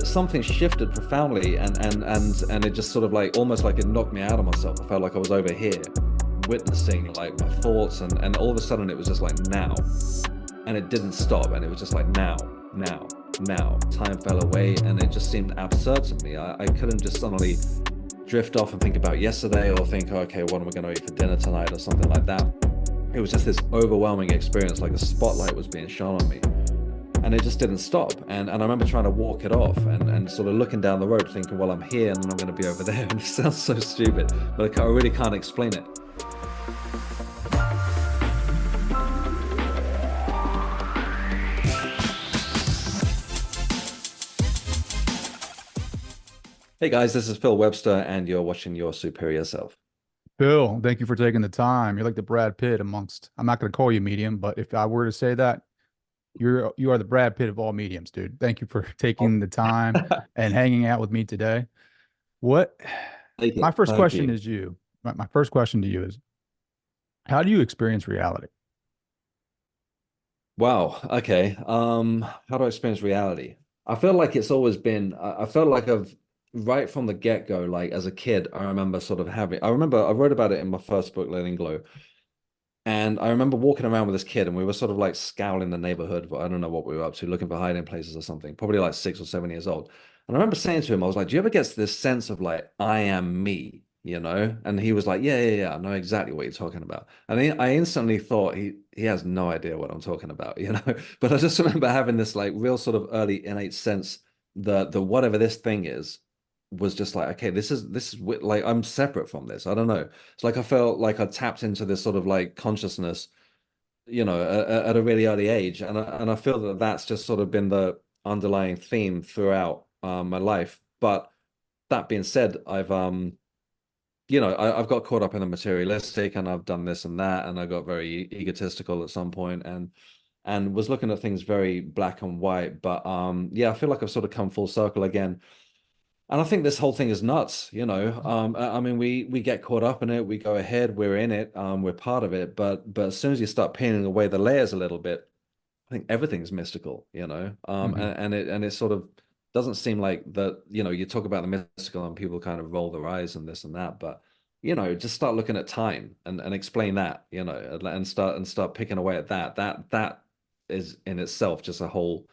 something shifted profoundly, and it just sort of like almost like it knocked me out of myself. I felt like I was over here witnessing like my thoughts, and all of a sudden it was just like now, and it didn't stop, and it was just like now, now, now. Time fell away, and it just seemed absurd to me. I couldn't just suddenly drift off and think about yesterday, or think, oh, okay, what am I going to eat for dinner tonight, or something like that. It was just this overwhelming experience, like a spotlight was being shone on me, and it just didn't stop. And I remember trying to walk it off, and sort of looking down the road thinking, well, I'm here and then I'm going to be over there. And it sounds so stupid, but I really can't explain it. Hey guys, this is Phill Webster, and you're watching Your Superior Self. Phill, thank you for taking the time. You're like the Brad Pitt amongst, I'm not going to call you medium, but if I were to say that, you are the Brad Pitt of all mediums, dude. Thank you for taking the time and hanging out with me today. What Thank my you. first Thank question you. is you. My first question to you is, how do you experience reality? Wow. Okay. How do I experience reality? I feel like it's always been, I felt like I've right from the get-go, like as a kid, I remember sort of having, I remember I wrote about it in my first book, Letting Glow. And I remember walking around with this kid, and we were sort of like scouring the neighborhood. I don't know what we were up to, looking for hiding places or something, probably like 6 or 7 years old. And I remember saying to him, I was like, do you ever get this sense of like, I am me, you know? And he was like, yeah, yeah, yeah, I know exactly what you're talking about. And I instantly thought he has no idea what I'm talking about, you know? But I just remember having this like real sort of early innate sense that the whatever this thing is was just like, okay, like I'm separate from this. I don't know. It's like I felt like I tapped into this sort of like consciousness, at a really early age, and I feel that that's just sort of been the underlying theme throughout my life. But that being said, I've got caught up in the materialistic, and I've done this and that, and I got very egotistical at some point, and was looking at things very black and white. But yeah, I feel like I've sort of come full circle again. And I think this whole thing is nuts, you know. I mean, we get caught up in it, we go ahead, we're in it, we're part of it. But as soon as you start peeling away the layers a little bit, I think everything's mystical, you know. Hmm. And it sort of doesn't seem like that, you talk about the mystical and people kind of roll their eyes and this and that, but just start looking at time and explain that, and start picking away at that. That is in itself just a whole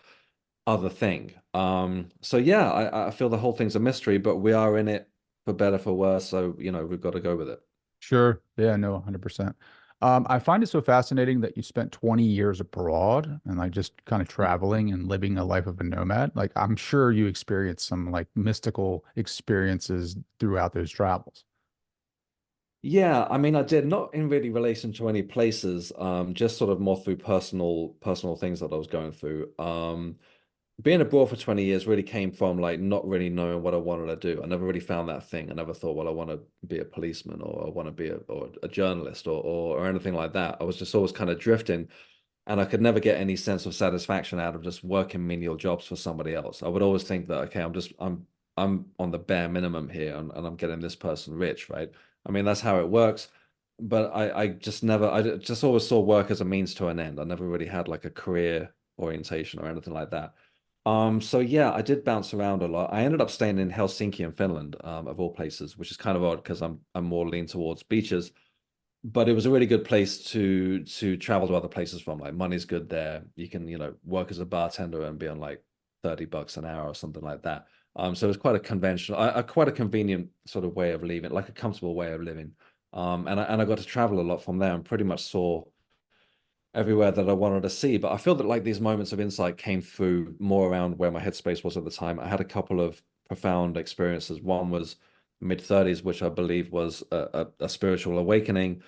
other thing. So yeah, I feel the whole thing's a mystery, but we are in it for better, for worse. So, we've got to go with it. Sure. Yeah, no, 100%. I find it so fascinating that you spent 20 years abroad and like just kind of traveling and living a life of a nomad. Like I'm sure you experienced some like mystical experiences throughout those travels. Yeah, I mean, I did not in really relation to any places, just sort of more through personal things that I was going through. Being abroad for 20 years really came from like not really knowing what I wanted to do. I never really found that thing. I never thought, well, I want to be a policeman, or I want to be a journalist, or anything like that. I was just always kind of drifting, and I could never get any sense of satisfaction out of just working menial jobs for somebody else. I would always think that, okay, I'm on the bare minimum here, and I'm getting this person rich, right? I mean, that's how it works. But I just always saw work as a means to an end. I never really had like a career orientation or anything like that. So yeah, I did bounce around a lot. I ended up staying in Helsinki in Finland, of all places, which is kind of odd because I'm more lean towards beaches. But it was a really good place to travel to other places from. Like money's good there. You can, work as a bartender and be on like $30 an hour or something like that. So it was quite a conventional, quite a convenient sort of way of living, like a comfortable way of living. And I got to travel a lot from there, and pretty much saw everywhere that I wanted to see. But I feel that like these moments of insight came through more around where my headspace was at the time. I had a couple of profound experiences. One was mid 30s, which I believe was a spiritual awakening,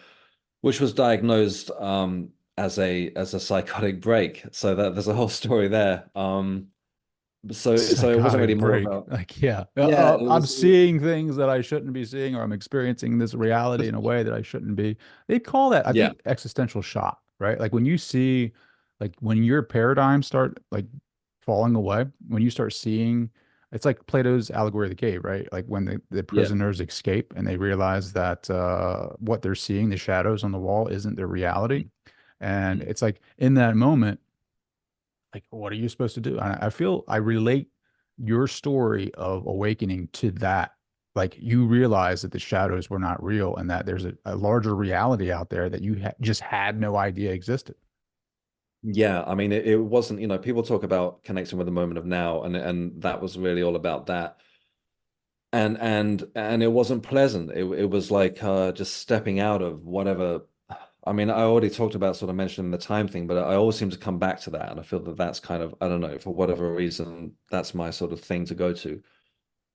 which was diagnosed as a psychotic break. So that there's a whole story there. So it wasn't really Psychotic more break. about, Like, yeah, yeah, it I'm was. seeing things that I shouldn't be seeing, or I'm experiencing this reality in a way that I shouldn't be. They call that, I Yeah. think, existential shock, right? Like when you see, like when your paradigms start like falling away, when you start seeing, it's like Plato's allegory of the cave, right? Like when the Yeah. prisoners escape and they realize that what they're seeing, the shadows on the wall, isn't their reality. And Mm. it's like in that moment, like, what are you supposed to do? I feel I relate. your story of awakening to that, like you realize that the shadows were not real and that there's a larger reality out there that you just had no idea existed. Yeah, I mean, it wasn't, people talk about connecting with the moment of now, and that was really all about that. And it wasn't pleasant. It was like just stepping out of whatever. I mean, I already talked about sort of mentioning the time thing, but I always seem to come back to that, and I feel that that's kind of, I don't know, for whatever reason, that's my sort of thing to go to.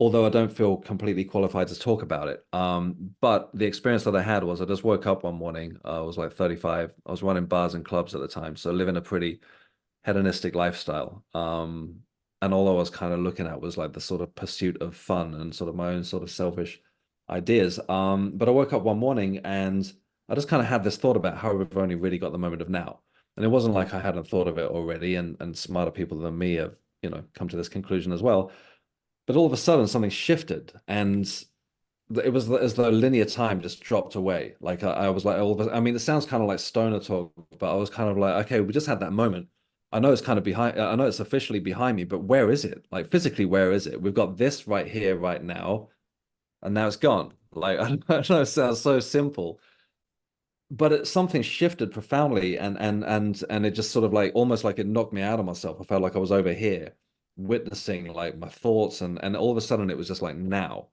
Although I don't feel completely qualified to talk about it. But the experience that I had was I just woke up one morning. I was like 35. I was running bars and clubs at the time, so living a pretty hedonistic lifestyle. And all I was kind of looking at was like the sort of pursuit of fun and sort of my own sort of selfish ideas. But I woke up one morning and I just kind of had this thought about how we've only really got the moment of now. And it wasn't like I hadn't thought of it already, and smarter people than me have, come to this conclusion as well. But all of a sudden something shifted and it was as though linear time just dropped away. Like I was like, I mean, it sounds kind of like stoner talk, but I was kind of like, okay, we just had that moment. I know it's kind of behind, I know it's officially behind me, but where is it? Like physically, where is it? We've got this right here, right now, and now it's gone. Like I know it sounds so simple, but something shifted profoundly, and it just sort of like almost like it knocked me out of myself. I felt like I was over here, witnessing like my thoughts, and all of a sudden it was just like now,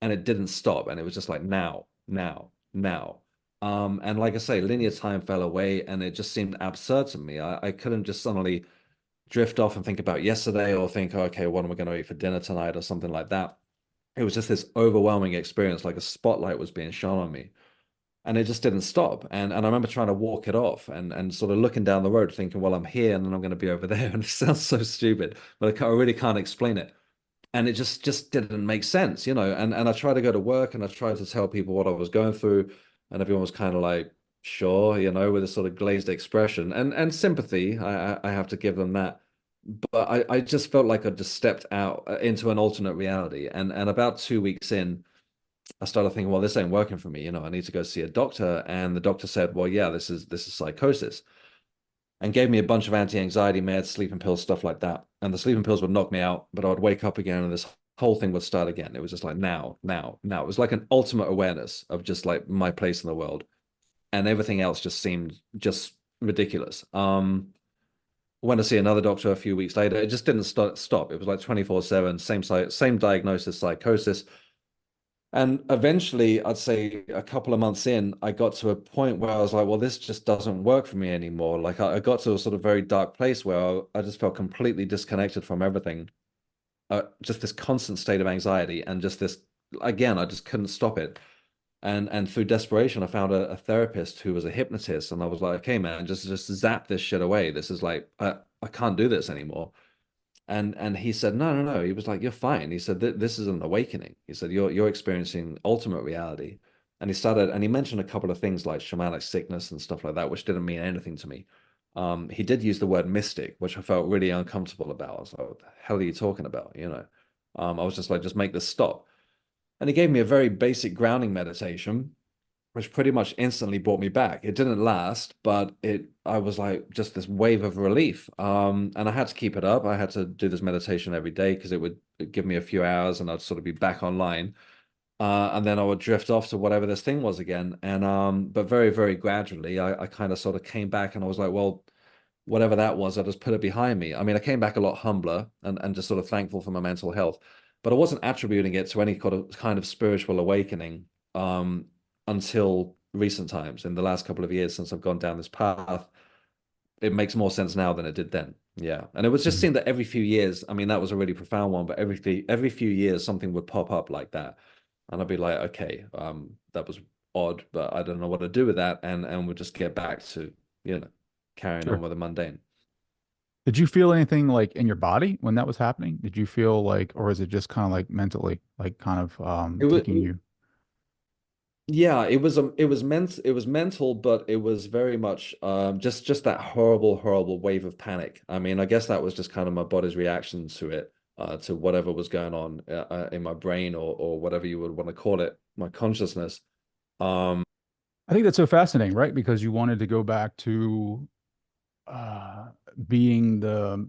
and it didn't stop, and it was just like now, now, now. And like I say, linear time fell away, and it just seemed absurd to me. I couldn't just suddenly drift off and think about yesterday or think, okay, what am I going to eat for dinner tonight or something like that. It was just this overwhelming experience, like a spotlight was being shone on me, and it just didn't stop. And I remember trying to walk it off and sort of looking down the road, thinking, well, I'm here, and then I'm going to be over there. And it sounds so stupid, but I really can't explain it, and it just didn't make sense, and I tried to go to work and I tried to tell people what I was going through, and everyone was kind of like, sure, with a sort of glazed expression and sympathy. I have to give them that, but I just felt like I just stepped out into an alternate reality, and about 2 weeks in, I started thinking, well, this ain't working for me, I need to go see a doctor. And the doctor said, well, yeah, this is psychosis, and gave me a bunch of anti-anxiety meds, sleeping pills, stuff like that. And the sleeping pills would knock me out, but I would wake up again and this whole thing would start again. It was just like now, now, now. It was like an ultimate awareness of just like my place in the world. And everything else just seemed just ridiculous. Went to see another doctor a few weeks later. It just didn't stop. It was like 24/7, same diagnosis, psychosis. And eventually, I'd say a couple of months in, I got to a point where I was like, well, this just doesn't work for me anymore. Like I got to a sort of very dark place where I just felt completely disconnected from everything. Just this constant state of anxiety and just this, again, I just couldn't stop it. And through desperation, I found a therapist who was a hypnotist. And I was like, okay, man, just zap this shit away. This is like, I can't do this anymore. And he said, no, no, no. He was like, you're fine. He said, this is an awakening. He said, you're experiencing ultimate reality. And he mentioned a couple of things like shamanic sickness and stuff like that, which didn't mean anything to me. He did use the word mystic, which I felt really uncomfortable about. I was like, what the hell are you talking about? I was just like, just make this stop. And he gave me a very basic grounding meditation, which pretty much instantly brought me back. It didn't last, but I was like just this wave of relief. And I had to keep it up. I had to do this meditation every day because it would give me a few hours and I'd sort of be back online. And then I would drift off to whatever this thing was again. And but very, very gradually I kind of sort of came back and I was like, well, whatever that was, I just put it behind me. I mean, I came back a lot humbler and just sort of thankful for my mental health, but I wasn't attributing it to any kind of spiritual awakening um, until recent times. In the last couple of years since I've gone down this path, it makes more sense now than it did then. Yeah, and it was just Mhm. seeing that every few years. I mean, that was a really profound one, but every few years something would pop up like that, and I'd be like, okay, that was odd, but I don't know what to do with that, and we'll just get back to you know carrying on Sure. with the mundane. Did you feel anything like in your body when that was happening? Did you feel like, or is it just kind of like mentally, like kind of It was, taking you? yeah, it was mental, but it was very much just that horrible wave of panic. I mean, I guess that was just kind of my body's reaction to it, to whatever was going on in my brain or whatever you would want to call it, my consciousness. Um, I think that's so fascinating, right? Because you wanted to go back to uh being the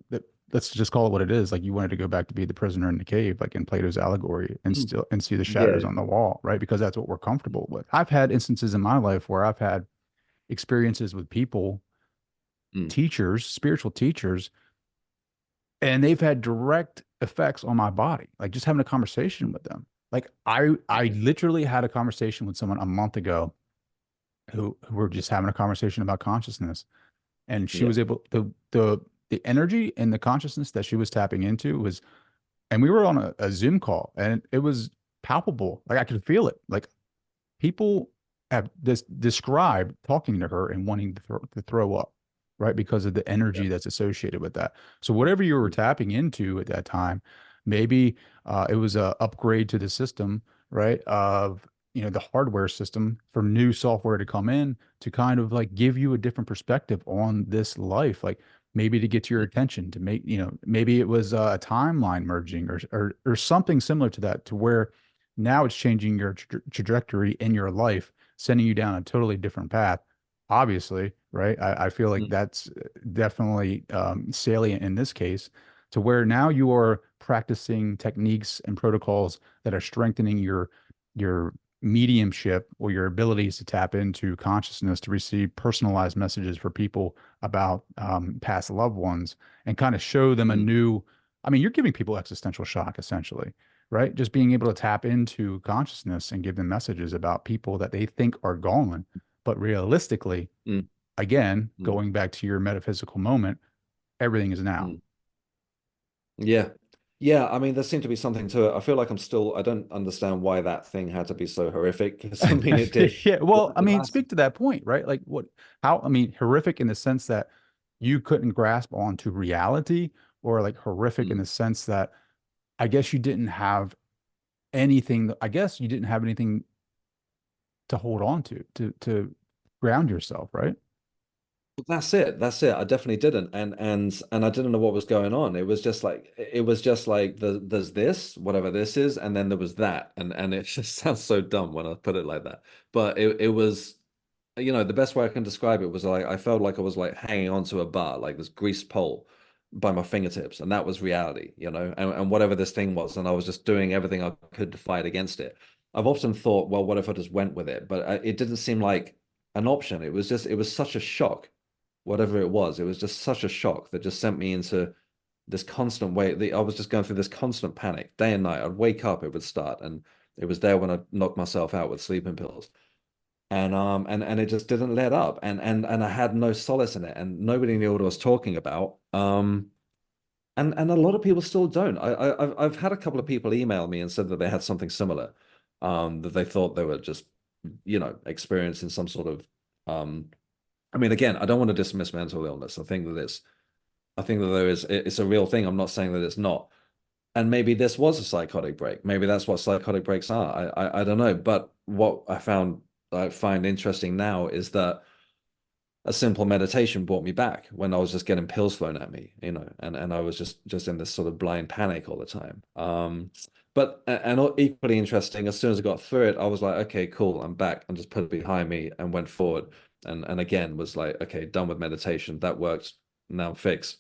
let's just call it what it is. Like you wanted to go back to be the prisoner in the cave, like in Plato's allegory, and Mm. still and see the shadows Yeah. on the wall, right? Because that's what we're comfortable with. I've had instances in my life where I've had experiences with people, Mm. teachers, spiritual teachers, and they've had direct effects on my body, like just having a conversation with them. Like I literally had a conversation with someone a month ago who were just having a conversation about consciousness, and she Yeah. was able the energy and the consciousness that she was tapping into was, and we were on a Zoom call, and it was palpable. Like I could feel it. Like people have this described talking to her and wanting to throw up, right? Because of the Yeah. energy that's associated with that. So whatever you were Mm. tapping into at that time, maybe it was a upgrade to the system, right? Of the hardware system for new software to come in to kind of like give you a different perspective on this life, like maybe to get your Mm. attention to make, maybe it was a timeline merging or something similar to that, to where now it's changing your trajectory in your life, sending you down a totally different path. Obviously, right? I feel like Mm. that's definitely salient in this case, to where now you are practicing techniques and protocols that are strengthening your mediumship or your abilities to tap into consciousness to receive personalized messages for people about past loved ones and kind of show them a Mm. new. I mean, you're giving people existential shock essentially, right? Just being able to tap into consciousness and give them messages about people that they think are gone. But realistically, Mm. again, Mm. going back to your metaphysical moment, everything is now. Mm. Yeah. Yeah, I mean, there seemed to be something to it. I feel like I don't understand why that thing had to be so horrific. Because I mean, it did. Yeah. Well, I The mean, massive. speak to that point, right? Like I mean, horrific in the sense that you couldn't grasp onto reality, or like horrific in Mm. the sense that I guess you didn't have anything, I guess you didn't have anything to hold on to ground yourself, right? That's it. That's it. I definitely didn't, and I didn't know what was going on. It was just like there's this, whatever this is, and then there was that, and it just sounds so dumb when I put it like that. But it was, the best way I can describe it was like I felt like I was like hanging onto a bar, like this greased pole by my fingertips, and that was reality, and whatever this thing was, and I was just doing everything I could to fight against it. I've often thought, well, what if I just went with it? But it didn't seem like an option. It was such a shock, whatever it was. It was just such a shock that just sent me into this constant way. I was just going through this constant panic day and night. I'd wake up, it would start, and it was there when I knocked myself out with sleeping pills, and it just didn't let up, and I had no solace in it, and nobody knew what I was talking about. And a lot of people still don't. I've had a couple of people email me and said that they had something similar, that they thought they were just, experiencing some sort of, I mean, again, I don't want to dismiss mental illness. I think that it's a real thing. I'm not saying that it's not. And maybe this was a psychotic break. Maybe that's what psychotic breaks are. I don't know. But what I find interesting now is that a simple meditation brought me back when I was just getting pills thrown at me, and I was just in this sort of blind panic all the time. But and equally interesting, as soon as I got through it, I was like, okay, cool, I'm back, and just put it behind me and went forward. And again was like, okay, done with meditation. That worked. Now I'm fixed.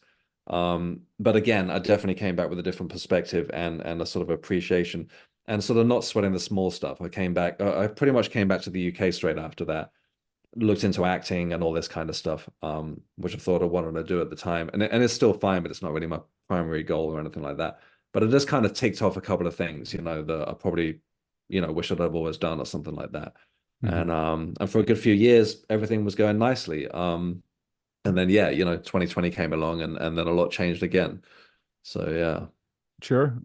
But again, I definitely came back with a different perspective and a sort of appreciation and sort of not sweating the small stuff. I pretty much came back to the UK straight after that, looked into acting and all this kind of stuff, which I thought I wanted to do at the time. And it's still fine, but it's not really my primary goal or anything like that. But it just kind of ticked off a couple of things, that I probably, wish I'd have always done or something like that. Mhm. And for a good few years, everything was going nicely. And then yeah, 2020 came along and then a lot changed again. So yeah. Sure.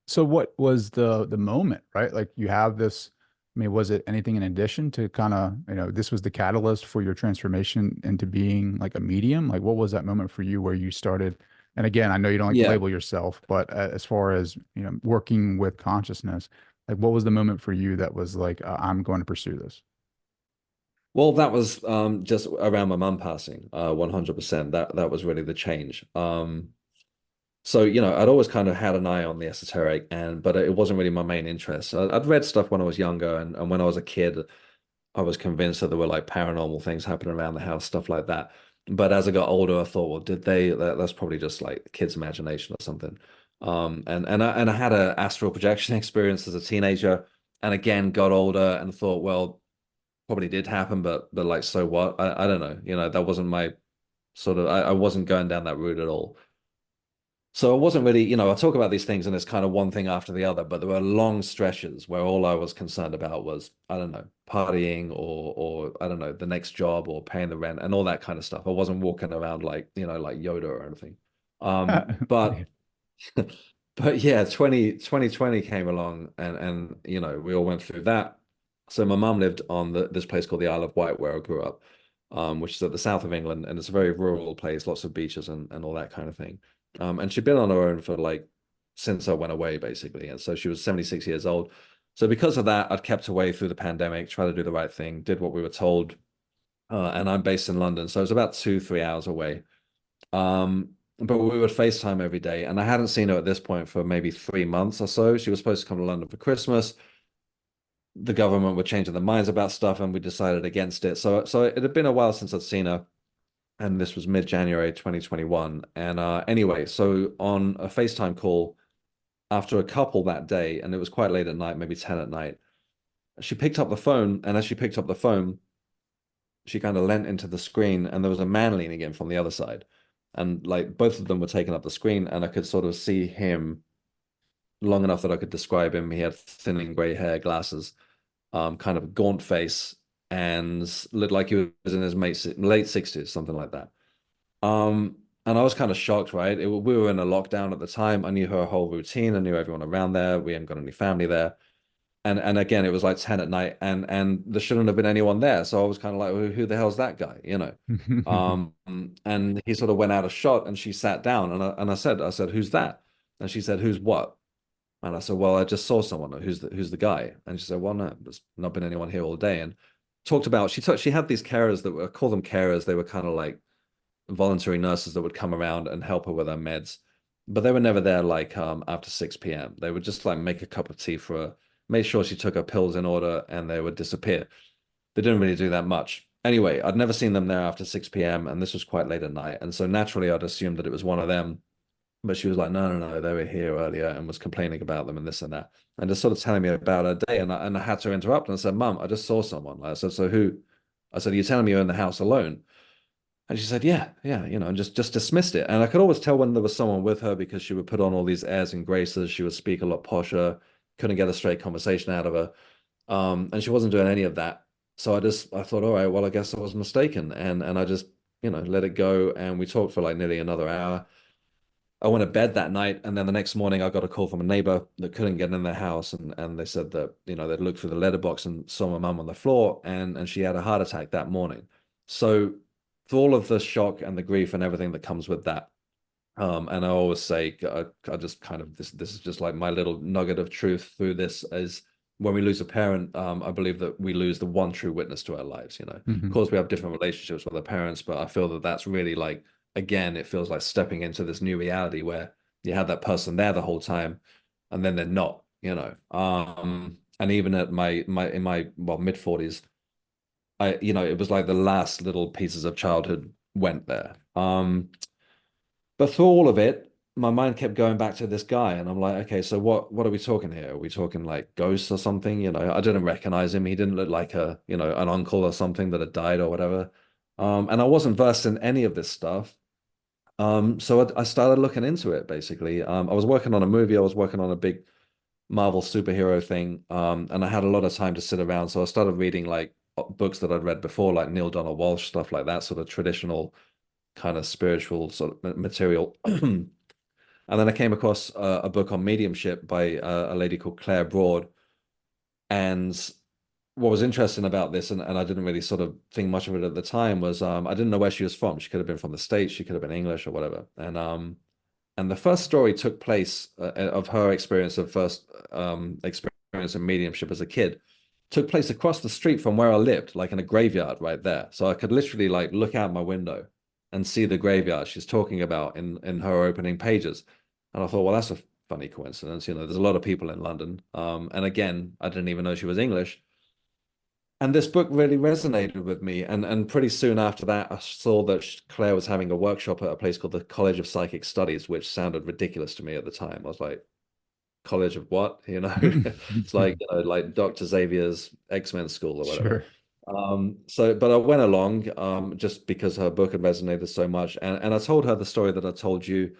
So what was the moment, right? Like you have this, I mean, was it anything in addition to kind of, this was the catalyst for your transformation into being like a medium? Like what was that moment for you where you started? And again, I know you don't like to Yeah. label yourself, but as far as, working with consciousness, like what was the moment for you that was like, I'm going to pursue this? Well, that was just around my mum passing, 100%. That was really the change. So, I'd always kind of had an eye on the esoteric, but it wasn't really my main interest. I'd read stuff when I was younger, and when I was a kid, I was convinced that there were like paranormal things happening around the house, stuff like that. But as I got older, I thought, well, did they? That's probably just like the kid's imagination or something. And I had a astral projection experience as a teenager, and again got older and thought, well, probably did happen, but like, so what? I don't know. That wasn't my sort of. I wasn't going down that route at all. So I wasn't really, I talk about these things and it's kind of one thing after the other, but there were long stretches where all I was concerned about was, I don't know, partying or I don't know, the next job or paying the rent and all that kind of stuff. I wasn't walking around like, like Yoda or anything. But Yeah. but yeah, 2020 came along and we all went through that. So my mum lived on this place called the Isle of Wight where I grew up, which is at the south of England, and it's a very rural place, lots of beaches and all that kind of thing. And she'd been on her own for like since I went away, basically. And so she was 76 years old. So because of that, I'd kept away through the pandemic, tried to do the right thing, did what we were told. And I'm based in London, so it's about 2, 3 hours away. But we would FaceTime every day, and I hadn't seen her at this point for maybe 3 months or so. She was supposed to come to London for Christmas. The government were changing their minds about stuff, and we decided against it. So it had been a while since I'd seen her, and this was mid-January 2021. And anyway, so on a FaceTime call after a couple that day, and it was quite late at night, maybe 10 at night, she picked up the phone, and as she picked up the phone, she kind of leant into the screen, and there was a man leaning in from the other side. And like both of them were taking up the screen, and I could sort of see him long enough that I could describe him. He had thinning gray hair, glasses, kind of gaunt face, and looked like he was in his late 60s, something like that. And I was kind of shocked, right? We were in a lockdown at the time. I knew her whole routine. I knew everyone around there. We hadn't got any family there. And again, it was like 10 at night, and there shouldn't have been anyone there. So I was kind of like, who the hell's that guy? And he sort of went out of shot, and she sat down, and I said, who's that? And she said, who's what? And I said, well, I just saw someone. Who's the guy? And she said, well, no, there's not been anyone here all day. And talked about she had these carers that were, call them carers. They were kind of like voluntary nurses that would come around and help her with her meds, but they were never there like after 6 p.m. They would just like make a cup of tea for her, make sure she took her pills in order, and they would disappear. They didn't really do that much. Anyway, I'd never seen them there after 6 p.m. and this was quite late at night. And so naturally I'd assumed that it was one of them. But she was like, no, no, no, they were here earlier, and was complaining about them and this and that. And just sort of telling me about her day. And I had to interrupt and I said, Mum, I just saw someone. I said, so who? I said, are you telling me you're in the house alone? And she said, yeah, yeah, and just dismissed it. And I could always tell when there was someone with her because she would put on all these airs and graces. She would speak a lot posher, couldn't get a straight conversation out of her. And she wasn't doing any of that. So I thought, all right, well, I guess I was mistaken. And I just, let it go. And we talked for like nearly another hour. I went to bed that night, and then the next morning I got a call from a neighbor that couldn't get in their house, and they said that they'd looked through the letterbox and saw my mum on the floor, and she had a heart attack that morning. So for all of the shock and the grief and everything that comes with that, and I always say I just kind of this is just like my little nugget of truth through this is when we lose a parent, I believe that we lose the one true witness to our lives. Of Mhm. course, we have different relationships with our parents, but I feel that that's really like again, it feels like stepping into this new reality where you had that person there the whole time, and then they're not. And even at my in my well mid 40s, it was like the last little pieces of childhood went there. But through all of it, my mind kept going back to this guy, and I'm like, okay, so what are we talking here? Are we talking like ghosts or something? I didn't recognize him. He didn't look like an uncle or something that had died or whatever. And I wasn't versed in any of this stuff. So I started looking into it basically. I was working on a movie, I was working on a big Marvel superhero thing, and I had a lot of time to sit around. So I started reading like books that I'd read before, like Neil Donald Walsh, stuff like that, sort of traditional kind of spiritual sort of material. And then I came across a book on mediumship by a lady called Claire Broad. And what was interesting about this, and I didn't really sort of think much of it at the time, was I didn't know where she was from. She could have been from the States, she could have been English or whatever. And the first story took place of her experience of first experience of mediumship as a kid, took place across the street from where I lived, like in a graveyard right there. So I could literally like look out my window and see the graveyard she's talking about in her opening pages. And I thought, well, that's a funny coincidence. There's a lot of people in London. And again, I didn't even know she was English. And this book really resonated with me. And pretty soon after that, I saw that Claire was having a workshop at a place called the College of Psychic Studies, which sounded ridiculous to me at the time. I was like, College of what? You know, it's like, you know, like Dr. Xavier's X-Men school or whatever. Sure. But I went along just because her book had resonated so much. And I told her the story that I told you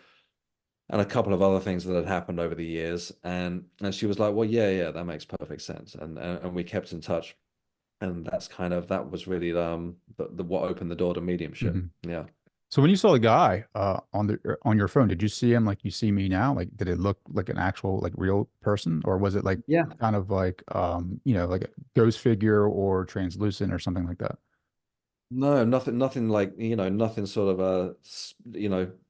and a couple of other things that had happened over the years. And she was like, well, yeah, that makes perfect sense. And we kept in touch. And that was really the what opened the door to mediumship. Mhm. Yeah. So when you saw the guy on your phone, did you see him like you see me now? Like, did it look like an actual like real person, or was it like Yeah. kind of like like a ghost figure or translucent or something like that? No, nothing like, nothing sort of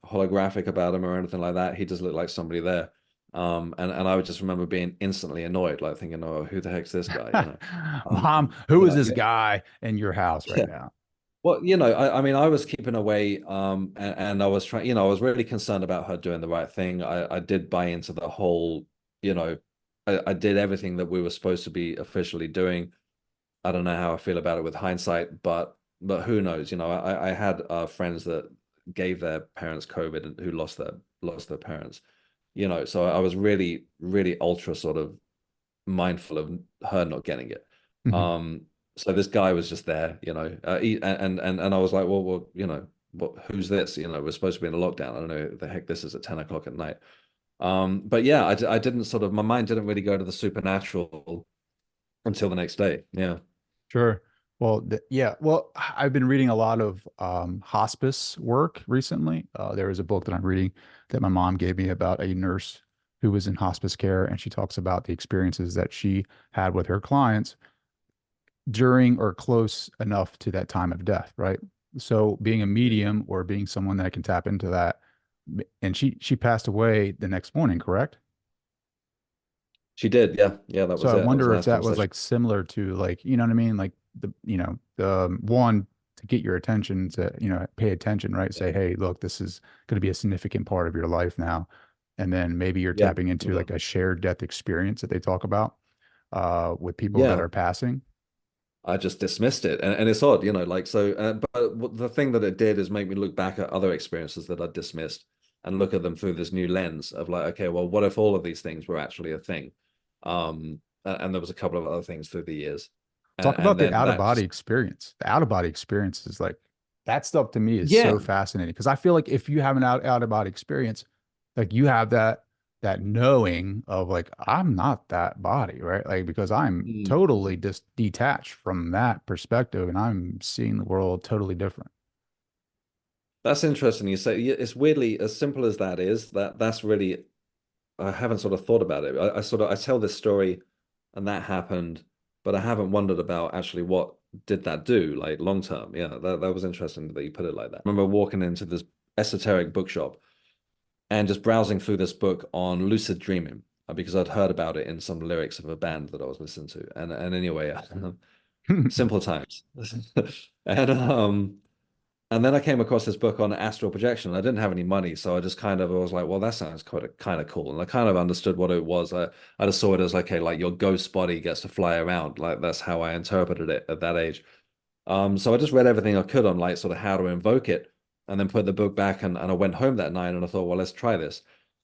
holographic about him or anything like that. He just looked like somebody there. And I would just remember being instantly annoyed, like thinking, oh, who the heck's this guy? Mom, Um, who you is know, this guy in your house right yeah. now? Well, I mean, I was keeping away, and I was trying, I was really concerned about her doing the right thing. I did buy into the whole, you know, I did everything that we were supposed to be officially doing. I don't know how I feel about it with hindsight, but who knows? I had friends that gave their parents COVID and who lost their parents. So I was really, really ultra sort of mindful of her not getting it. Mhm. Um, so this guy was just there, and I was like, well, who's this? We're supposed to be in a lockdown. I don't know what the heck this is at 10 o'clock at night. But yeah, I didn't my mind didn't really go to the supernatural until the next day. Yeah. Sure. Well, yeah. Well, I've been reading a lot of hospice work recently. There is a book that I'm reading that my mom gave me about a nurse who was in hospice care, and she talks about the experiences that she had with her clients during or close enough to that time of death, right? So being a medium or being someone that can tap into that, and she passed away the next morning, correct? She did. Yeah. Yeah, that So was I it. That was wonder the if last that was conversation. like similar to like, you know what I mean? Like the one to get your attention to, pay attention, right? Yeah. Say, hey, look, this is going to be a significant part of your life now. And then maybe you're Yeah. tapping into Yeah. like a shared death experience that they talk about with people that Yeah. are passing. I just dismissed it. And it's odd, like, so, the thing that it did is make me look back at other experiences that I dismissed and look at them through this new lens of like, okay, well, what if all of these things were actually a thing? And there was a couple of other things through the years. Talk And about the then out of that body just, experience. The out of body experience is like that stuff to me is yeah. so fascinating because I feel like if you have an out of body experience, like you have that knowing of like I'm not that body, right? Like because I'm totally Mhm. just detached from that perspective and I'm seeing the world totally different. That's interesting. You say yeah, it's weirdly as simple as that is, that's really, I haven't sort of thought about it. I tell this story and that happened, but I haven't wondered about actually what did that do, like long term. Yeah, that was interesting that you put it like that. I remember walking into this esoteric bookshop and just browsing through this book on lucid dreaming because I'd heard about it in some lyrics of a band that I was listening to. And anyway, simple times. And and then I came across this book on astral projection. I didn't have any money, so I was like, well, that sounds quite kind of cool. And I kind of understood what it was. I just saw it as like, okay, like your ghost body gets to fly around. Like that's how I interpreted it at that age. So I just read everything I could on like sort of how to invoke it, and then put the book back and I went home that night and I thought, well, let's try this.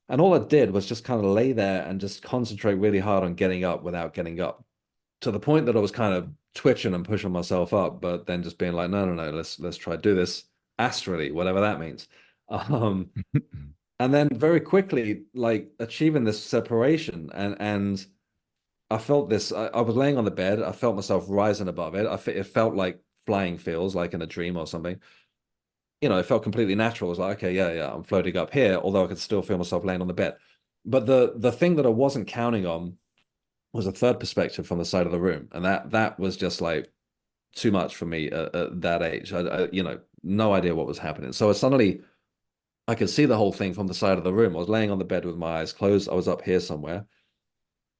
And all I did was just kind of lay there and just concentrate really hard on getting up without getting up to the point that I was kind of twitching and pushing myself up, but then just being like, no, let's try to do this astrally, whatever that means. Um, and then very quickly, like achieving this separation, and I felt this. I was laying on the bed. I felt myself rising above it. It felt like flying feels, like in a dream or something. It felt completely natural. I was like, okay, yeah, I'm floating up here, although I could still feel myself laying on the bed. But the thing that I wasn't counting on was a third perspective from the side of the room, and that was just like too much for me at that age. No idea what was happening. So suddenly I could see the whole thing from the side of the room. I was laying on the bed with my eyes closed. I was up here somewhere,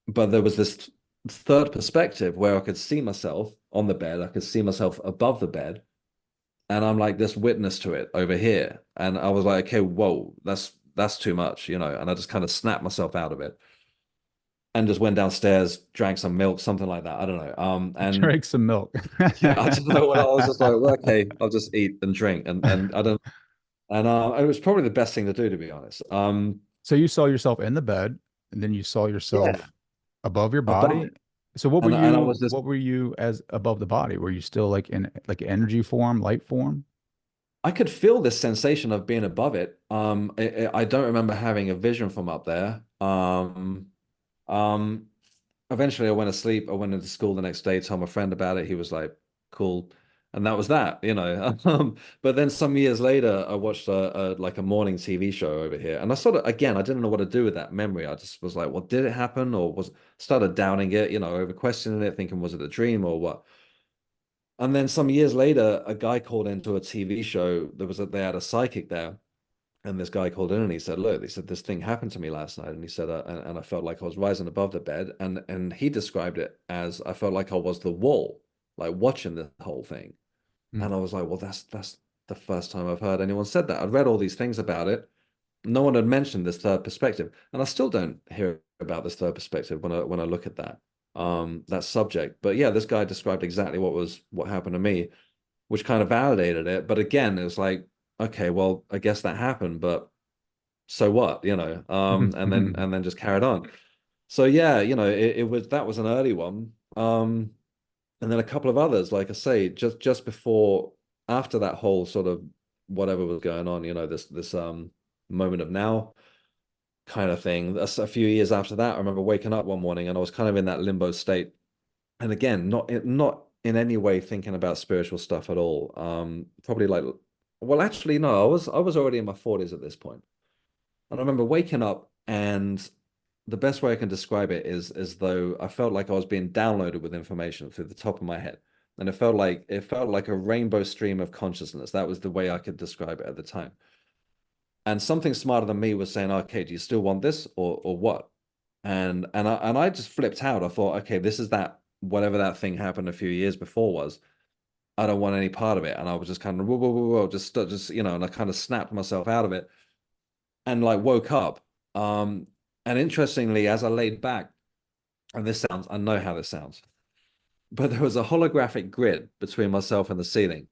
but there was this third perspective where I could see myself on the bed. I could see myself above the bed, and I'm like this witness to it over here. And I was like, okay, whoa, that's too much. And I just kind of snapped myself out of it. and just went downstairs, drank some milk, something like that. I don't know. And Drink some milk. yeah, I don't know what I was just like, well, okay, I'll just eat and drink, and I don't, and it was probably the best thing to do, to be honest. So you saw yourself in the bed, and then you saw Yeah, yourself above your above body. it, So and I was just, what were you as above the body? Were you still like in like energy form, light form? I could feel this sensation of being above it. I don't remember having a vision from up there. Um, Eventually I went to sleep. I went into school the next day, told my friend about it. He was like, cool. And that was that, you know. But then some years later, I watched a like a morning TV show over here. And I sort of, again, I didn't know what to do with that memory. I just was like, well, did it happen? Or was started doubting it, you know, over questioning it, thinking, was it a dream or what? And then some years later, a guy called into a TV show. They had a psychic there. And this guy called in and he said, look, he said, this thing happened to me last night. And he said, and I felt like I was rising above the bed. And he described it as I felt like I was the wall, like watching the whole thing. Mm. And I was like, well, that's the first time I've heard anyone said that. I'd read all these things about it. No one had mentioned this third perspective. And I still don't hear about this third perspective when I look at that subject. But yeah, this guy described exactly what happened to me, which kind of validated it. But again, it was like, okay, well, I guess that happened, but so what, you know? And then just carried on. So yeah, you know, it was that was an early one. And then a couple of others, like I say, just before after that whole sort of whatever was going on, you know, this moment of now kind of thing. That's a few years after that. I remember waking up one morning and I was kind of in that limbo state. And again, not in any way thinking about spiritual stuff at all. Probably like, well, actually, no, I was already in my 40s at this point. And I remember waking up, and the best way I can describe it is as though I felt like I was being downloaded with information through the top of my head. And it felt like a rainbow stream of consciousness. That was the way I could describe it at the time. And something smarter than me was saying, okay, do you still want this or what? And I just flipped out. I thought, okay, this is that whatever that thing happened a few years before was. I don't want any part of it. And I was just kind of whoa, whoa, whoa, whoa, just you know, and I kind of snapped myself out of it and like woke up. And interestingly, as I laid back, and this sounds, I know how this sounds, but there was a holographic grid between myself and the ceiling.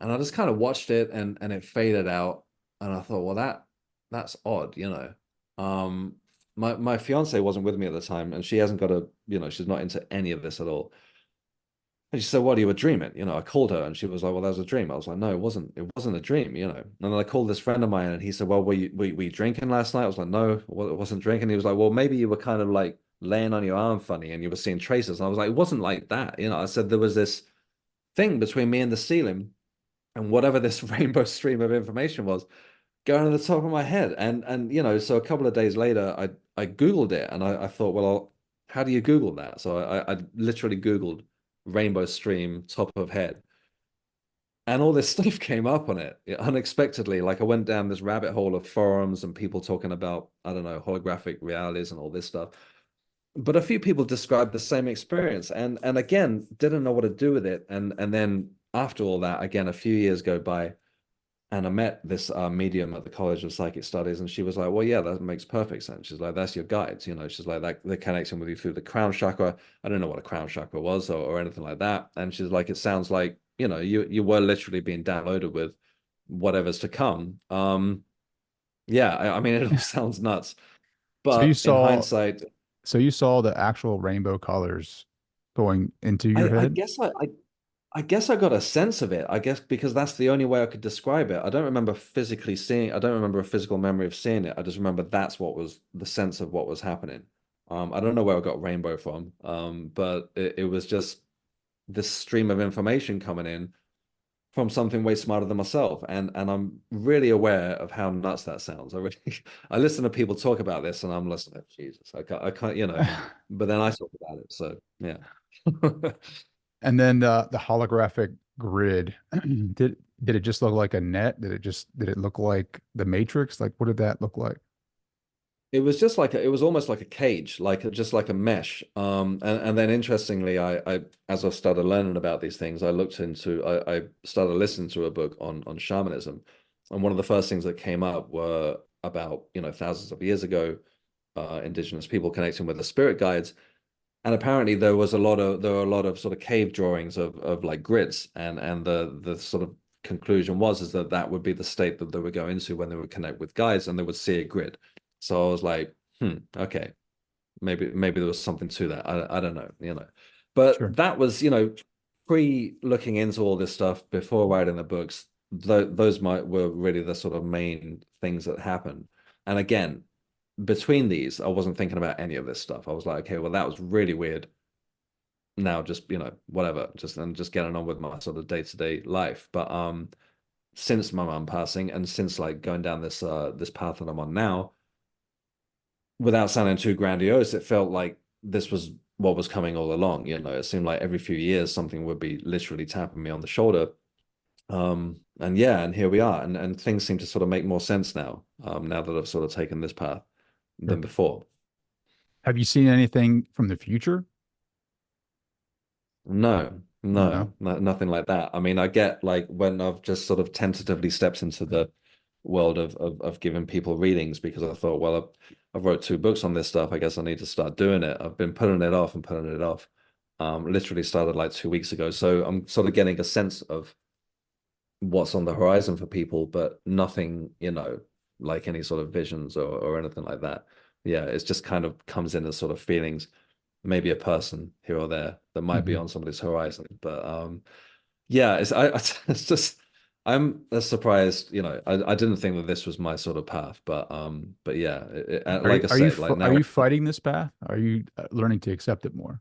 And I just kind of watched it and it faded out. And I thought, well, that's odd, you know. Um, my fiance wasn't with me at the time, and she hasn't got a, you know, she's not into any of this at all. And she said, "What, you were dreaming?" You know, I called her and she was like, "Well, that was a dream." I was like, "No, it wasn't. It wasn't a dream, you know." And then I called this friend of mine and he said, "Well, were you drinking last night?" I was like, "No, I wasn't drinking." He was like, "Well, maybe you were kind of like laying on your arm funny and you were seeing traces." And I was like, "It wasn't like that." You know, I said there was this thing between me and the ceiling and whatever this rainbow stream of information was going to the top of my head. And you know, so a couple of days later, I Googled it and I thought, well, how do you Google that? So I literally Googled rainbow stream top of head, and all this stuff came up on it unexpectedly. Like I went down this rabbit hole of forums and people talking about, I don't know, holographic realities and all this stuff. But a few people described the same experience and again didn't know what to do with it. And then after all that, again, a few years go by and I met this medium at the College of Psychic Studies, and she was like, "Well, yeah, that makes perfect sense." She's like, "That's your guides, you know." She's like, "That they're connecting with you through the crown chakra." I don't know what a crown chakra was or anything like that. And she's like, "It sounds like you know you were literally being downloaded with whatever's to come." Yeah, I mean, it all sounds nuts, So you but in saw hindsight, so you saw the actual rainbow colors going into your I head? guess I guess I got a sense of it. I guess because that's the only way I could describe it. I don't remember physically seeing, I don't remember a physical memory of seeing it. I just remember that's what was the sense of what was happening. I don't know where I got rainbow from, but it was just this stream of information coming in from something way smarter than myself. And I'm really aware of how nuts that sounds. I really, I listen to people talk about this and I'm listening, Jesus, I can't, you know, but then I talk about it. So yeah. And then the holographic grid, did it just look like a net? Did it look like the Matrix? Like what did that look like? It was just like it was almost like a cage, just like a mesh. And then interestingly, I as I started learning about these things, I started listening to a book on shamanism, and one of the first things that came up were about, you know, thousands of years ago. indigenous people connecting with the spirit guides. And apparently there were a lot of sort of cave drawings of like grids, and the sort of conclusion was is that that would be the state that they would go into when they would connect with guides and they would see a grid. So I was like, okay, maybe there was something to that. I don't know, you know. But Sure. that was, you know, pre looking into all this stuff before writing the books. Those were really the sort of main things that happened. And again, between these, I wasn't thinking about any of this stuff. I was like, okay, well, that was really weird. Now just, you know, whatever, just getting on with my sort of day-to-day life. But since my mum passing and since like going down this path that I'm on now, without sounding too grandiose, it felt like this was what was coming all along. You know, it seemed like every few years something would be literally tapping me on the shoulder. And yeah, and here we are. And things seem to sort of make more sense now, now that I've sort of taken this path Sure. than before. Have you seen anything from the future? No, No. nothing like that. I mean, I get like when I've just sort of tentatively stepped into the world of giving people readings because I thought, well, I've wrote two books on this stuff. I guess I need to start doing it. I've been putting it off and putting it off. Literally started like 2 weeks ago. So I'm sort of getting a sense of what's on the horizon for people, but nothing, you know, like any sort of visions or anything like that. Yeah, it's just kind of comes in as sort of feelings, maybe a person here or there that might be Hmm. on somebody's horizon. But yeah, it's just I'm surprised, you know, I didn't think that this was my sort of path, but yeah, like I said, like Are now you fighting this path? Are you learning to accept it more?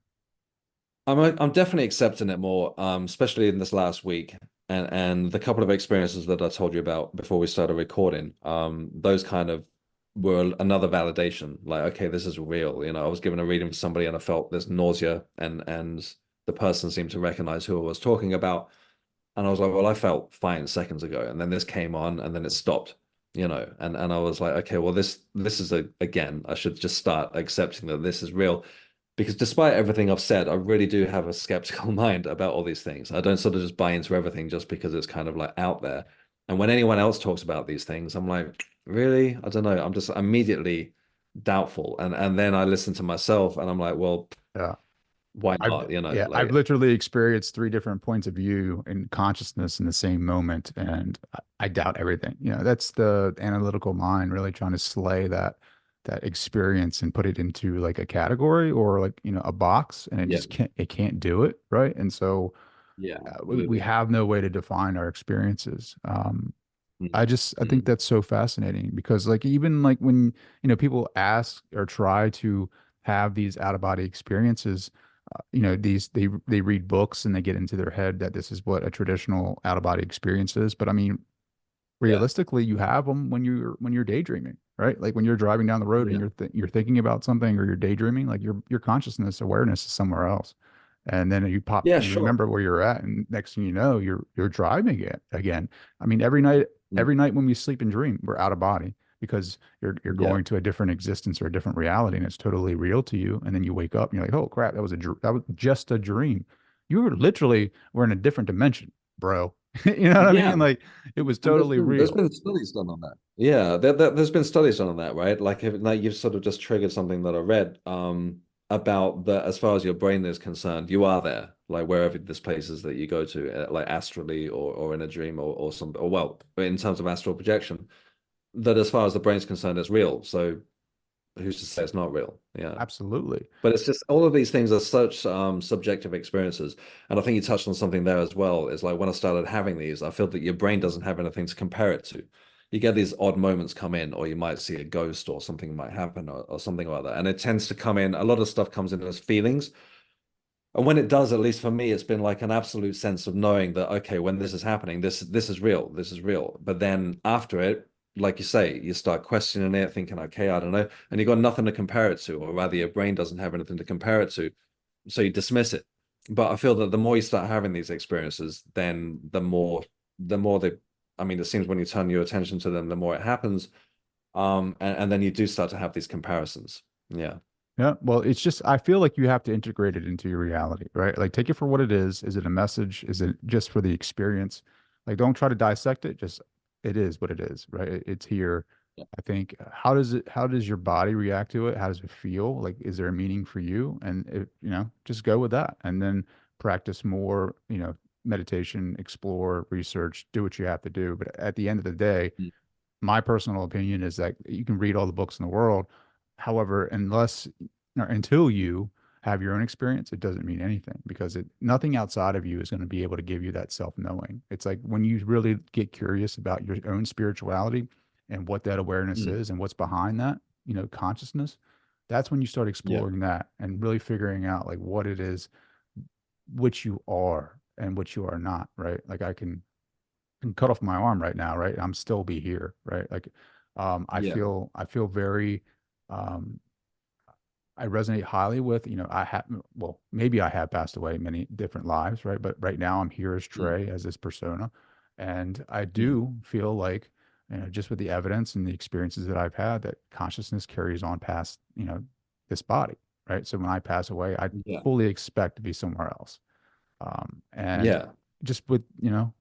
I'm definitely accepting it more, especially in this last week, and the couple of experiences that I told you about before we started recording. Those kind of were another validation. Like, okay, this is real. You know, I was given a reading for somebody, and I felt this nausea, and the person seemed to recognize who I was talking about, and I was like, well, I felt fine seconds ago, and then this came on, and then it stopped. You know, and I was like, okay, well, this is again, I should just start accepting that this is real because despite everything I've said, I really do have a skeptical mind about all these things. I don't sort of just buy into everything just because it's kind of like out there. And when anyone else talks about these things, I'm like, really? I don't know. I'm just immediately doubtful. And then I listen to myself and I'm like, well, Yeah. why not? You know, I've like, literally experienced three different points of view in consciousness in the same moment, and I doubt everything. You know, that's the analytical mind really trying to slay that experience and put it into like a category or like, you know, a box, and yeah, it can't do it, right? And so yeah, we absolutely. have no way to define our experiences. Mm, I think mm, that's so fascinating because like even like when, you know, people ask or try to have these out of body experiences, you know, they read books and they get into their head that this is what a traditional out of body experience is. But I mean, yeah, realistically, you have them when you're daydreaming, right? Like when you're driving down the road and yeah, you're thinking about something or you're daydreaming, like your consciousness awareness is somewhere else. And then yeah, you sure. remember where you're at, and next thing you know, you're driving it again. I mean, Mm, every night when we sleep and dream, we're out of body because you're yeah, going to a different existence or a different reality, and it's totally real to you. And then you wake up and you're like, oh crap, that was just a dream. You were in a different dimension, bro. You know what I yeah. mean? Like it was And totally there's real. been studies done on that. Yeah, there's been studies done on that, right? Like, if, like you've sort of just triggered something that I read about that. As far as your brain is concerned, you are there, like wherever this places that you go to, like astrally or in a dream or some or well, in terms of astral projection, that as far as the brain's concerned, it's real. So who's to say it's not real? Yeah. Absolutely. But it's just all of these things are such subjective experiences. And I think you touched on something there as well. Is like when I started having these, I feel that your brain doesn't have anything to compare it to. You get these odd moments come in, or you might see a ghost or something might happen or something like that. And it tends to come in, a lot of stuff comes in as feelings. And when it does, at least for me, it's been like an absolute sense of knowing that, okay, when this is happening, this is real, this is real. But then after it, like you say, you start questioning it, thinking, okay, I don't know, and you've got nothing to compare it to, or rather, your brain doesn't have anything to compare it to, so you dismiss it. But I feel that the more you start having these experiences, then the more they, I mean, it seems when you turn your attention to them, the more it happens. And then you do start to have these comparisons. Yeah, Yeah. Well, it's just, I feel like you have to integrate it into your reality, right? Like take it for what it is. Is it a message? Is it just for the experience? Like don't try to dissect it. Just, it is what it is, right? It's here. I think how does your body react to it? How does it feel? Like, is there a meaning for you? And just go with that and then practice more, meditation, explore, research, do what you have to do. But at the end of the day, Mm. my personal opinion is that you can read all the books in the world. However, unless or until you have your own experience, it doesn't mean anything because nothing outside of you is going to be able to give you that self-knowing. It's like when you really get curious about your own spirituality and what that awareness Mm. is and what's behind that, consciousness, that's when you start Yeah. exploring that and really figuring out like what it is, which you are and what you are not, right? Like can cut off my arm right now, right? I'm still be here, right? Like, Yeah. I feel very, um, I resonate highly with, well, maybe I have passed away many different lives, right? But right now I'm here as Mm. Trey, as this persona. And I Mm. do feel like, just with the evidence and the experiences that I've had, that consciousness carries on past, this body, right? So when I pass away, I Yeah. fully expect to be somewhere else. And Yeah. just with,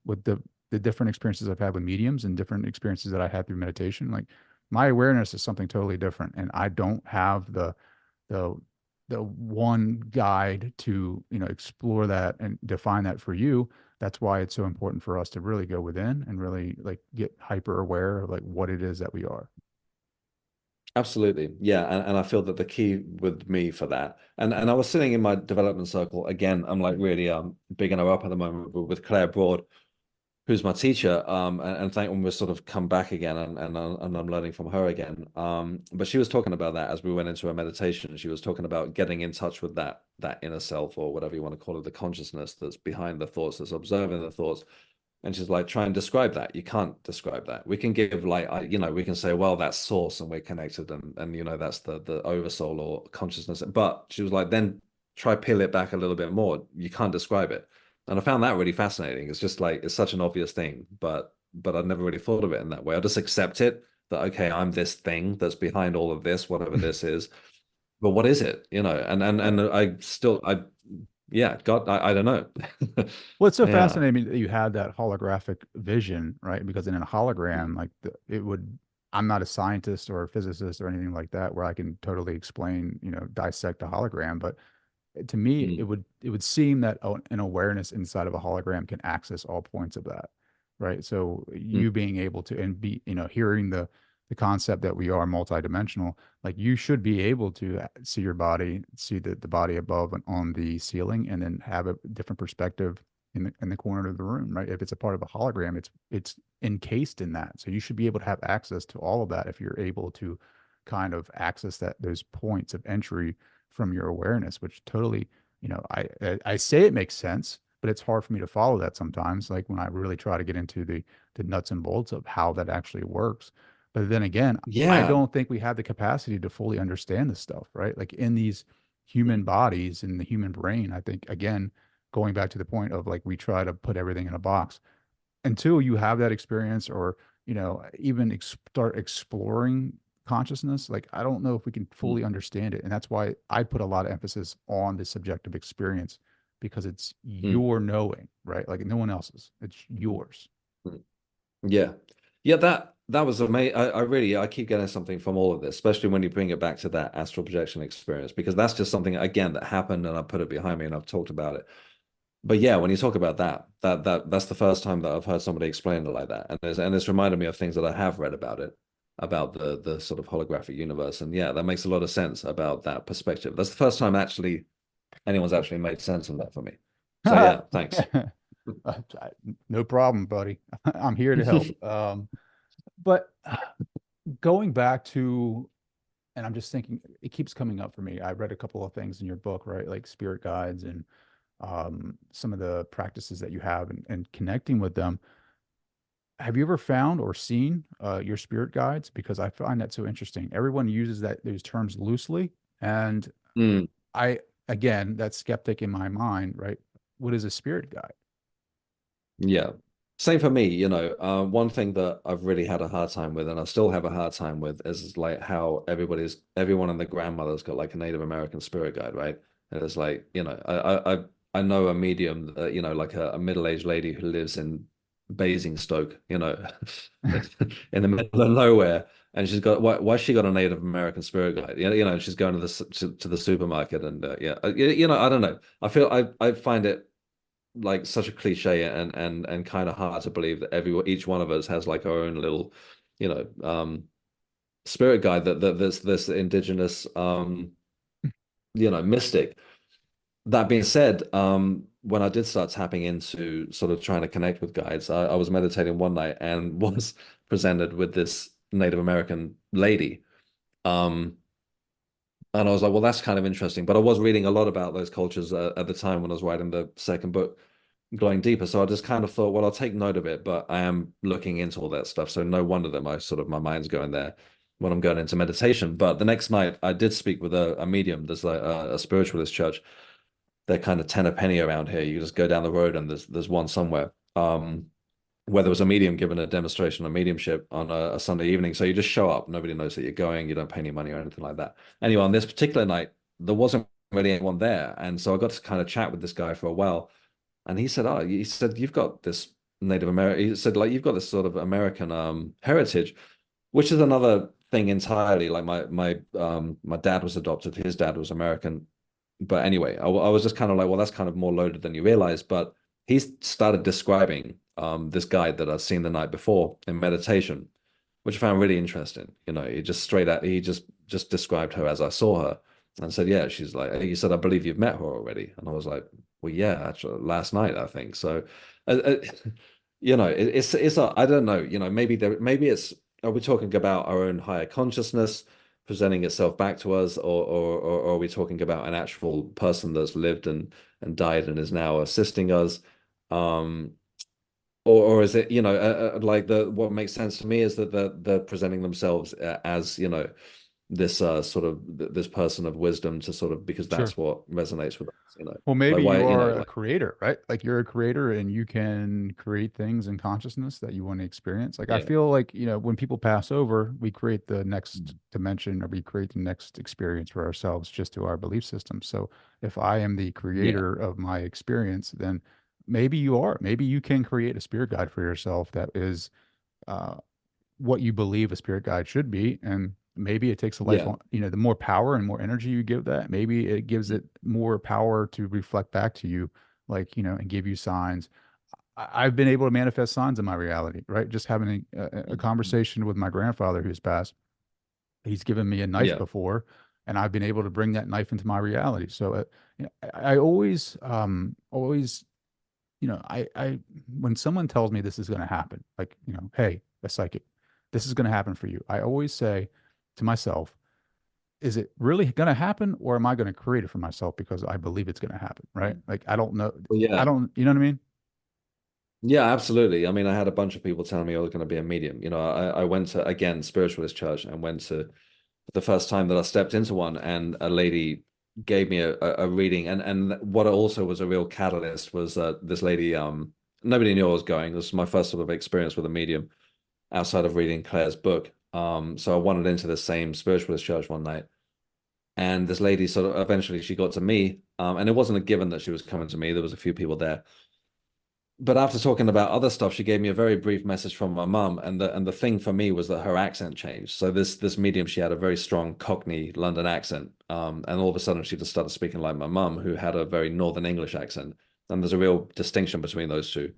with the different experiences I've had with mediums and different experiences that I had through meditation, like my awareness is something totally different. And I don't have the, the one guide to, explore that and define that for you. That's why it's so important for us to really go within and really like get hyper aware of like what it is that we are. Absolutely. Yeah. And I feel that the key with me for that, and I was sitting in my development circle again, I'm like really bigging her up at the moment with Claire Broad, who's my teacher. And thank when we're sort of come back again and I'm learning from her again. But she was talking about that as we went into a meditation. She was talking about getting in touch with that inner self or whatever you want to call it, the consciousness that's behind the thoughts, that's observing the thoughts. And she's like, try and describe that. You can't describe that. We can give like, we can say, well, that's source and we're connected and that's the oversoul or consciousness. But she was like, then try peel it back a little bit more. You can't describe it. And I found that really fascinating. It's just like, it's such an obvious thing, but I'd never really thought of it in that way. I just accept it that, okay, I'm this thing that's behind all of this, whatever this is. But what is it? Yeah. And yeah, God, I don't know. Well, it's so Yeah. fascinating that you had that holographic vision, right? Because in a Mm. hologram, like it would, I'm not a scientist or a physicist or anything like that, where I can totally explain, dissect a hologram. But to me, Mm. it would seem that an awareness inside of a hologram can access all points of that, right? So Mm. you being able to and be, hearing the concept that we are multidimensional, like you should be able to see your body, see the body above and on the ceiling, and then have a different perspective in the corner of the room, right? If it's a part of a hologram, it's encased in that. So you should be able to have access to all of that if you're able to kind of access those points of entry from your awareness, which totally, I say it makes sense, but it's hard for me to follow that sometimes. Like when I really try to get into the nuts and bolts of how that actually works. But then again, I Yeah. don't think we have the capacity to fully understand this stuff, right? Like in these human Mm. bodies, in the human brain, I think again, going back to the point of like we try to put everything in a box until you have that experience or even start exploring consciousness. Like I don't know if we can Mm. fully understand it, and that's why I put a lot of emphasis on the subjective experience because it's Mm. your knowing, right? Like no one else's, it's yours. Mm. Yeah. Yeah, that was amazing. I really I keep getting something from all of this, especially when you bring it back to that astral projection experience, because that's just something again that happened and I put it behind me and I've talked about it. But yeah, when you talk about that's the first time that I've heard somebody explain it like that. And it's reminded me of things that I have read about it, about the sort of holographic universe. And yeah, that makes a lot of sense about that perspective. That's the first time actually anyone's actually made sense of that for me. So yeah, thanks. No problem, buddy. I'm here to help. But going back to, and I'm just thinking, it keeps coming up for me. I read a couple of things in your book, right? Like spirit guides and some of the practices that you have and connecting with them. Have you ever found or seen your spirit guides? Because I find that so interesting. Everyone uses those terms loosely, and Mm. I again, that skeptic in my mind, right? What is a spirit guide? Yeah. Same for me, one thing that I've really had a hard time with, and I still have a hard time with, is like how everyone and the grandmother's got like a Native American spirit guide, right? And it's like, I know a medium, like a middle-aged lady who lives in Basingstoke, in the middle of nowhere. and she's got why she got a Native American spirit guide? And she's going to to the supermarket, and I don't know. I find it like such a cliche and kind of hard to believe that each one of us has like our own little, you know, spirit guide that this indigenous mystic. That being said, when I did start tapping into sort of trying to connect with guides, I was meditating one night and was presented with this Native American lady. Um, and I was like, well, that's kind of interesting. But I was reading a lot about those cultures at the time when I was writing the second book, going deeper. So I just kind of thought, well, I'll take note of it, but I am looking into all that stuff. So no wonder that my mind's going there when I'm going into meditation. But the next night, I did speak with a medium. There's like a spiritualist church. They're kind of ten a penny around here. You just go down the road and there's one somewhere. Where there was a medium giving a demonstration on mediumship on a Sunday evening. So you just show up. Nobody knows that you're going. You don't pay any money or anything like that. Anyway, on this particular night, there wasn't really anyone there. And so I got to kind of chat with this guy for a while. And he said, you've got this Native American, he said, like, you've got this sort of American heritage, which is another thing entirely. Like my dad was adopted, his dad was American. But anyway, I was just kind of like, well, that's kind of more loaded than you realize. But he started describing this guy that I'd seen the night before in meditation, which I found really interesting. He just he just described her as I saw her and said, yeah, she's like, he said, I believe you've met her already. And I was like, well, yeah, actually, last night, I think. So, uh, uh, I don't know, maybe are we talking about our own higher consciousness presenting itself back to us, or are we talking about an actual person that's lived and died and is now assisting us? Um, or is it, like what makes sense to me is that they're presenting themselves as, this sort of this person of wisdom to sort of, because Sure. that's what resonates with us, Well, like maybe why, you are a like, creator, right? Like you're a creator and you can create things in consciousness that you want to experience. Like I yeah. feel like, when people pass over, we create the next Mm. dimension or we create the next experience for ourselves just through our belief system. So if I am the Yeah. creator of my experience, then maybe you are. Maybe you can create a spirit guide for yourself that is uh, what you believe a spirit guide should be. And maybe it takes a life Yeah. on, the more power and more energy you give that, maybe it gives Mm. it more power to reflect back to you, like, and give you signs. I've been able to manifest signs in my reality, right? Just having a Mm. conversation with my grandfather who's passed. He's given me a knife Yeah. before, and I've been able to bring that knife into my reality. So, I always, when someone tells me this is going to happen, like, hey, a psychic, this is going to happen for you. I always say to myself, is it really going to happen or am I going to create it for myself because I believe it's going to happen? Right. Mm. Like, I don't know. Well, I yeah. don't, you know what I mean? Yeah, absolutely. I mean, I had a bunch of people telling me I was going to be a medium. I went to, again, spiritualist church, and went to the first time that I stepped into one, and a lady gave me a reading. And what also was a real catalyst was this lady, nobody knew I was going. This was my first sort of experience with a medium outside of reading Claire's book. So I wandered into the same spiritualist church one night, and this lady sort of eventually she got to me. And it wasn't a given that she was coming to me. There was a few people there, but after talking about other stuff, she gave me a very brief message from my mum, and the thing for me was that her accent changed. So this medium, she had a very strong Cockney London accent, and all of a sudden she just started speaking like my mum, who had a very Northern English accent, and there's a real distinction between those two,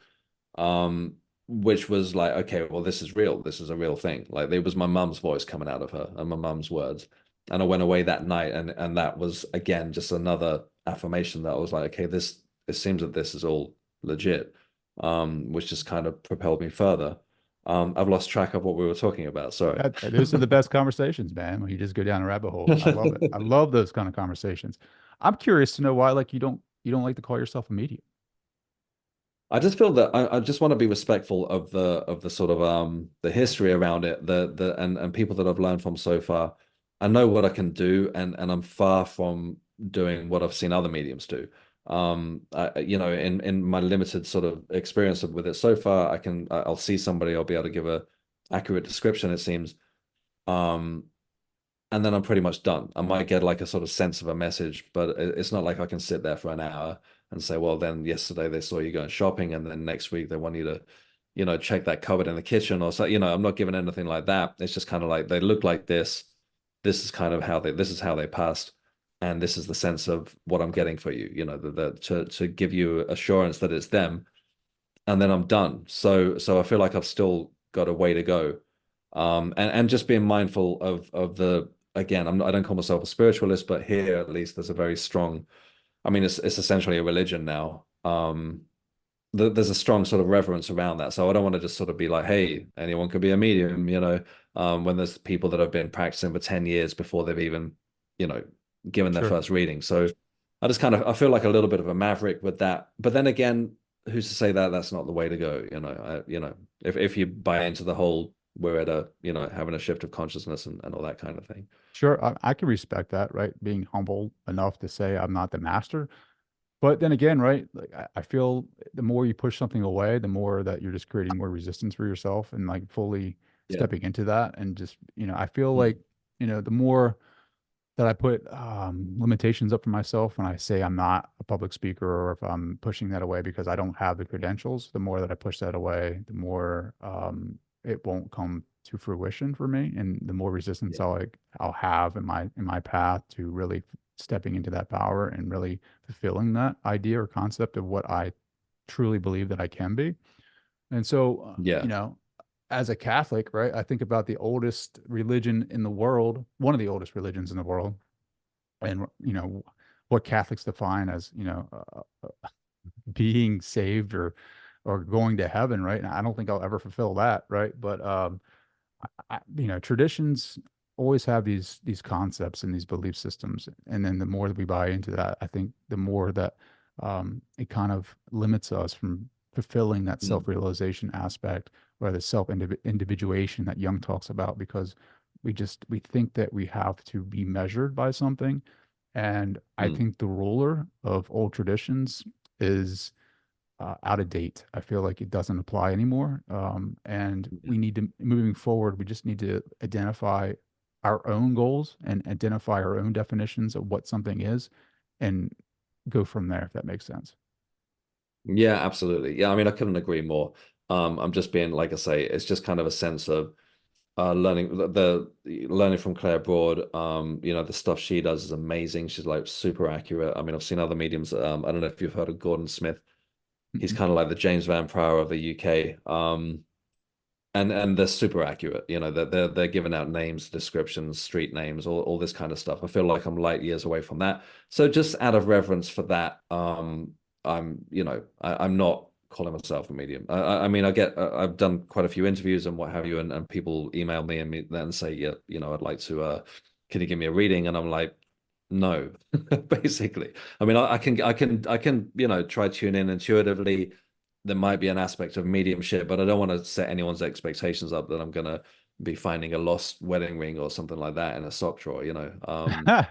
which was like, okay, well, this is real. This is a real thing. Like, it was my mum's voice coming out of her and my mum's words, and I went away that night, and that was again just another affirmation that I was like, okay, it seems that this is all legit, which just kind of propelled me further. I've lost track of what we were talking about. Sorry. Those are the best conversations, man. When you just go down a rabbit hole. I love it. I love those kind of conversations. I'm curious to know why, like, you don't like to call yourself a medium. I just feel that I just want to be respectful of the sort of the history around it, and people that I've learned from so far. I know what I can do, and I'm far from doing what I've seen other mediums do. In my limited sort of experience with it so far, I'll see somebody, I'll be able to give a accurate description, it seems. Um, and then I'm pretty much done. I might get like a sort of sense of a message, but it's not like I can sit there for an hour and say, well, then yesterday they saw you going shopping, and then next week they want you to check that cupboard in the kitchen or so, I'm not given anything like that. It's just kind of like they look like this. This is kind of this is how they passed. And this is the sense of what I'm getting for you, to give you assurance that it's them, and then I'm done. So I feel like I've still got a way to go. And just being mindful of the again, I don't call myself a spiritualist, but here at least there's a very strong, I mean, it's essentially a religion now. There's a strong sort of reverence around that. So I don't want to just sort of be like, hey, anyone could be a medium, when there's people that have been practicing for 10 years before they've even, you know, given their Sure. first reading. So I feel like a little bit of a maverick with that. But then again, who's to say that that's not the way to go? If you buy into the whole, we're at a, having a shift of consciousness and all that kind of thing. Sure. I can respect that, right? Being humble enough to say I'm not the master. But then again, right? Like I feel the more you push something away, the more that you're just creating more resistance for yourself and like fully Yeah. stepping into that. And just, I feel Mm. like, the more that I put limitations up for myself when I say I'm not a public speaker or if I'm pushing that away because I don't have the credentials, the more that I push that away, the more it won't come to fruition for me, and the more resistance Yeah. I'll have in my path to really stepping into that power and really fulfilling that idea or concept of what I truly believe that I can be. And so, Yeah. as a Catholic, right, I think about the oldest religion in the world, one of the oldest religions in the world, and what Catholics define as being saved or going to heaven, right? And I don't think I'll ever fulfill that, right? But traditions always have these concepts and these belief systems, and then the more that we buy into that, I think the more that it kind of limits us from fulfilling that Mm. self-realization aspect or the self-individuation that Jung talks about, because we think that we have to be measured by something. And I Mm. think the ruler of old traditions is out of date. I feel like it doesn't apply anymore. And we need to, moving forward, we just need to identify our own goals and identify our own definitions of what something is and go from there, if that makes sense. Yeah, absolutely. Yeah, I mean, I couldn't agree more. I'm just being, like I say, it's just kind of a sense of learning learning from Claire Broad. The stuff she does is amazing. She's like super accurate. I mean, I've seen other mediums. I don't know if you've heard of Gordon Smith. He's Mhm. kind of like the James Van Pryor of the UK. And they're super accurate. They're giving out names, descriptions, street names, all this kind of stuff. I feel like I'm light years away from that. So just out of reverence for that, I'm not calling myself a medium. I mean, I've done quite a few interviews and what have you, and people email me and then say, yeah, I'd like to, can you give me a reading? And I'm like, no, basically. I mean, I can, try tune in intuitively. There might be an aspect of mediumship, but I don't want to set anyone's expectations up that I'm gonna be finding a lost wedding ring or something like that in a sock drawer.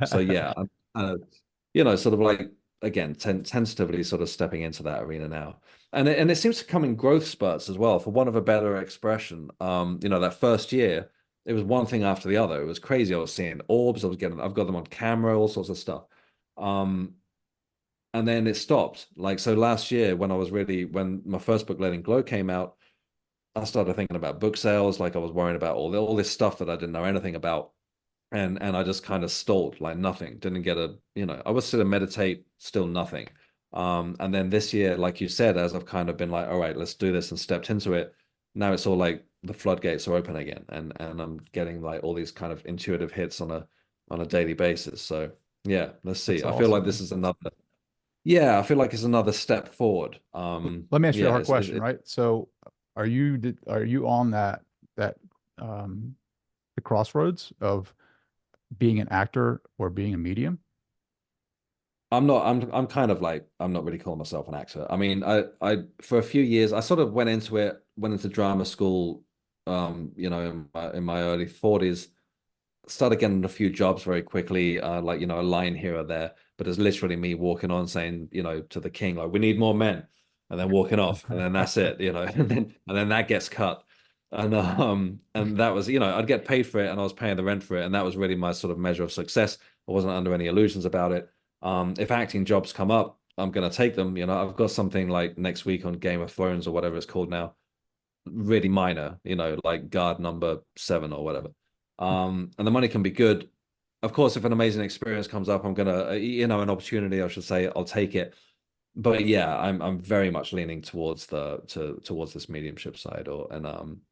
So yeah, I'm sort of like again, tentatively sort of stepping into that arena now. And it seems to come in growth spurts as well, for want of a better expression. That first year, it was one thing after the other. It was crazy. I was seeing orbs, I've got them on camera, all sorts of stuff. Um, and then it stopped. Like so last year when my first book, Letting Glow, came out, I started thinking about book sales, like I was worrying about all this stuff that I didn't know anything about. And I just kind of stalled, like nothing. Didn't get I would sit and meditate, still nothing. And then this year, like you said, as I've kind of been like, all right, let's do this and stepped into it, now it's all like the floodgates are open again. And I'm getting like all these kind of intuitive hits on a daily basis. So yeah, let's see. That's I feel like awesome, this man. is another yeah, I feel like it's another step forward. Let me ask you a Yeah, hard question, right? So are you on that um the crossroads of being an actor or being a medium? I'm kind of like I'm not really calling myself an actor. I mean, I for a few years I sort of went into drama school, in my early 40s, started getting a few jobs very quickly, like a line here or there, but it's literally me walking on saying, to the king, like, we need more men, and then walking off, and then that's it, and then that gets cut. And that was, I'd get paid for it and I was paying the rent for it, and that was really my sort of measure of success. I wasn't under any illusions about it. If acting jobs come up, I'm gonna take them. I've got something like next week on Game of Thrones or whatever it's called now. really minor, like guard number 7 or whatever. And the money can be good. Of course, if an amazing experience comes up, I'm gonna, an opportunity, I should say, I'll take it. But yeah, I'm very much leaning towards towards this mediumship side,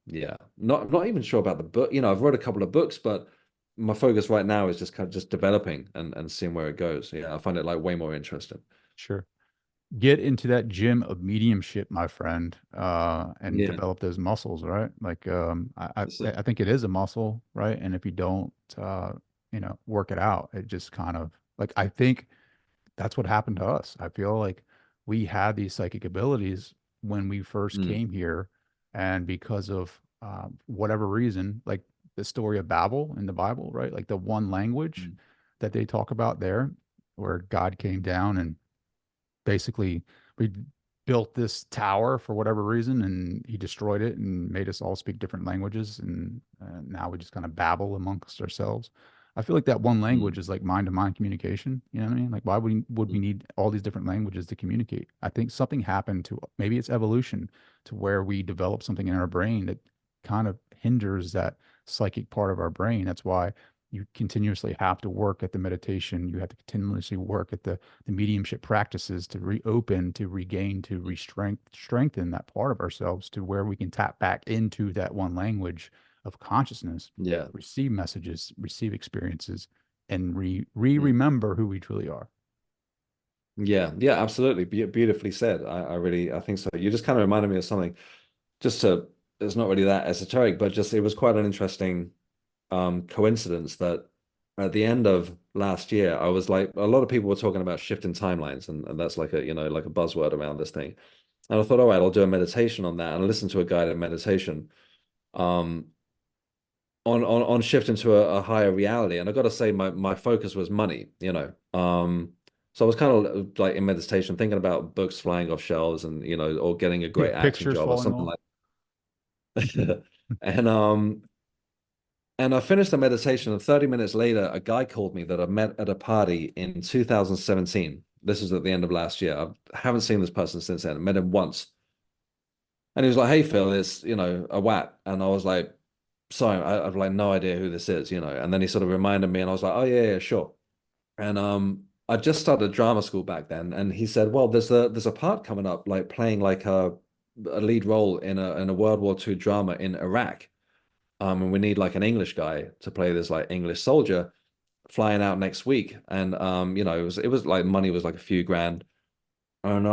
yeah, not even sure about the book. I've read a couple of books, but my focus right now is just kind of just developing and seeing where it goes. Yeah, I find it like way more interesting. Sure. Get into that gym of mediumship, my friend, and Yeah, develop those muscles, right? Like, that's it. I think it is a muscle, right? And if you don't, work it out, it just kind of like, I think that's what happened to us. I feel like we had these psychic abilities when we first Mm, came here, and because of whatever reason, like the story of Babel in the Bible, right? Like the one language mm, that they talk about there, where God came down and basically we built this tower for whatever reason, and he destroyed it and made us all speak different languages, and now we just kind of babble amongst ourselves. I feel like that one mm, language is like mind to mind communication. You know what I mean? Like, why would we mm. need all these different languages to communicate? I think something happened to, maybe it's evolution, to where we develop something in our brain that kind of hinders that psychic part of our brain. That's why you continuously have to work at the meditation. You have to continuously work at the mediumship practices to reopen, to regain, to strengthen that part of ourselves to where we can tap back into that one language of consciousness, Yeah. receive messages, receive experiences, and Mm. remember who we truly are. Yeah, yeah, absolutely. Beautifully said. I think so. You just kind of reminded me of something. Just to, it's not really that esoteric, but just it was quite an interesting coincidence that at the end of last year, I was like, a lot of people were talking about shifting timelines, and that's like like a buzzword around this thing. And I thought, all right, I'll do a meditation on that, and I listened to a guided meditation um on shifting to a higher reality. And I got to say, my focus was money, So I was kind of like in meditation, thinking about books flying off shelves and or getting a great acting Pictures job or falling something off. like that. And I finished the meditation, and 30 minutes later, a guy called me that I met at a party in 2017. This was at the end of last year. I haven't seen this person since then. I met him once. And he was like, "Hey, Phil, it's, a Wat." And I was like, "Sorry, I've like no idea who this is." And then he sort of reminded me, and I was like, "Oh, yeah, yeah, sure." And I just started drama school back then. And he said, "Well, there's a part coming up, like playing like a lead role in a World War II drama in Iraq. And we need like an English guy to play this like English soldier flying out next week." And it was like money was like a few grand. And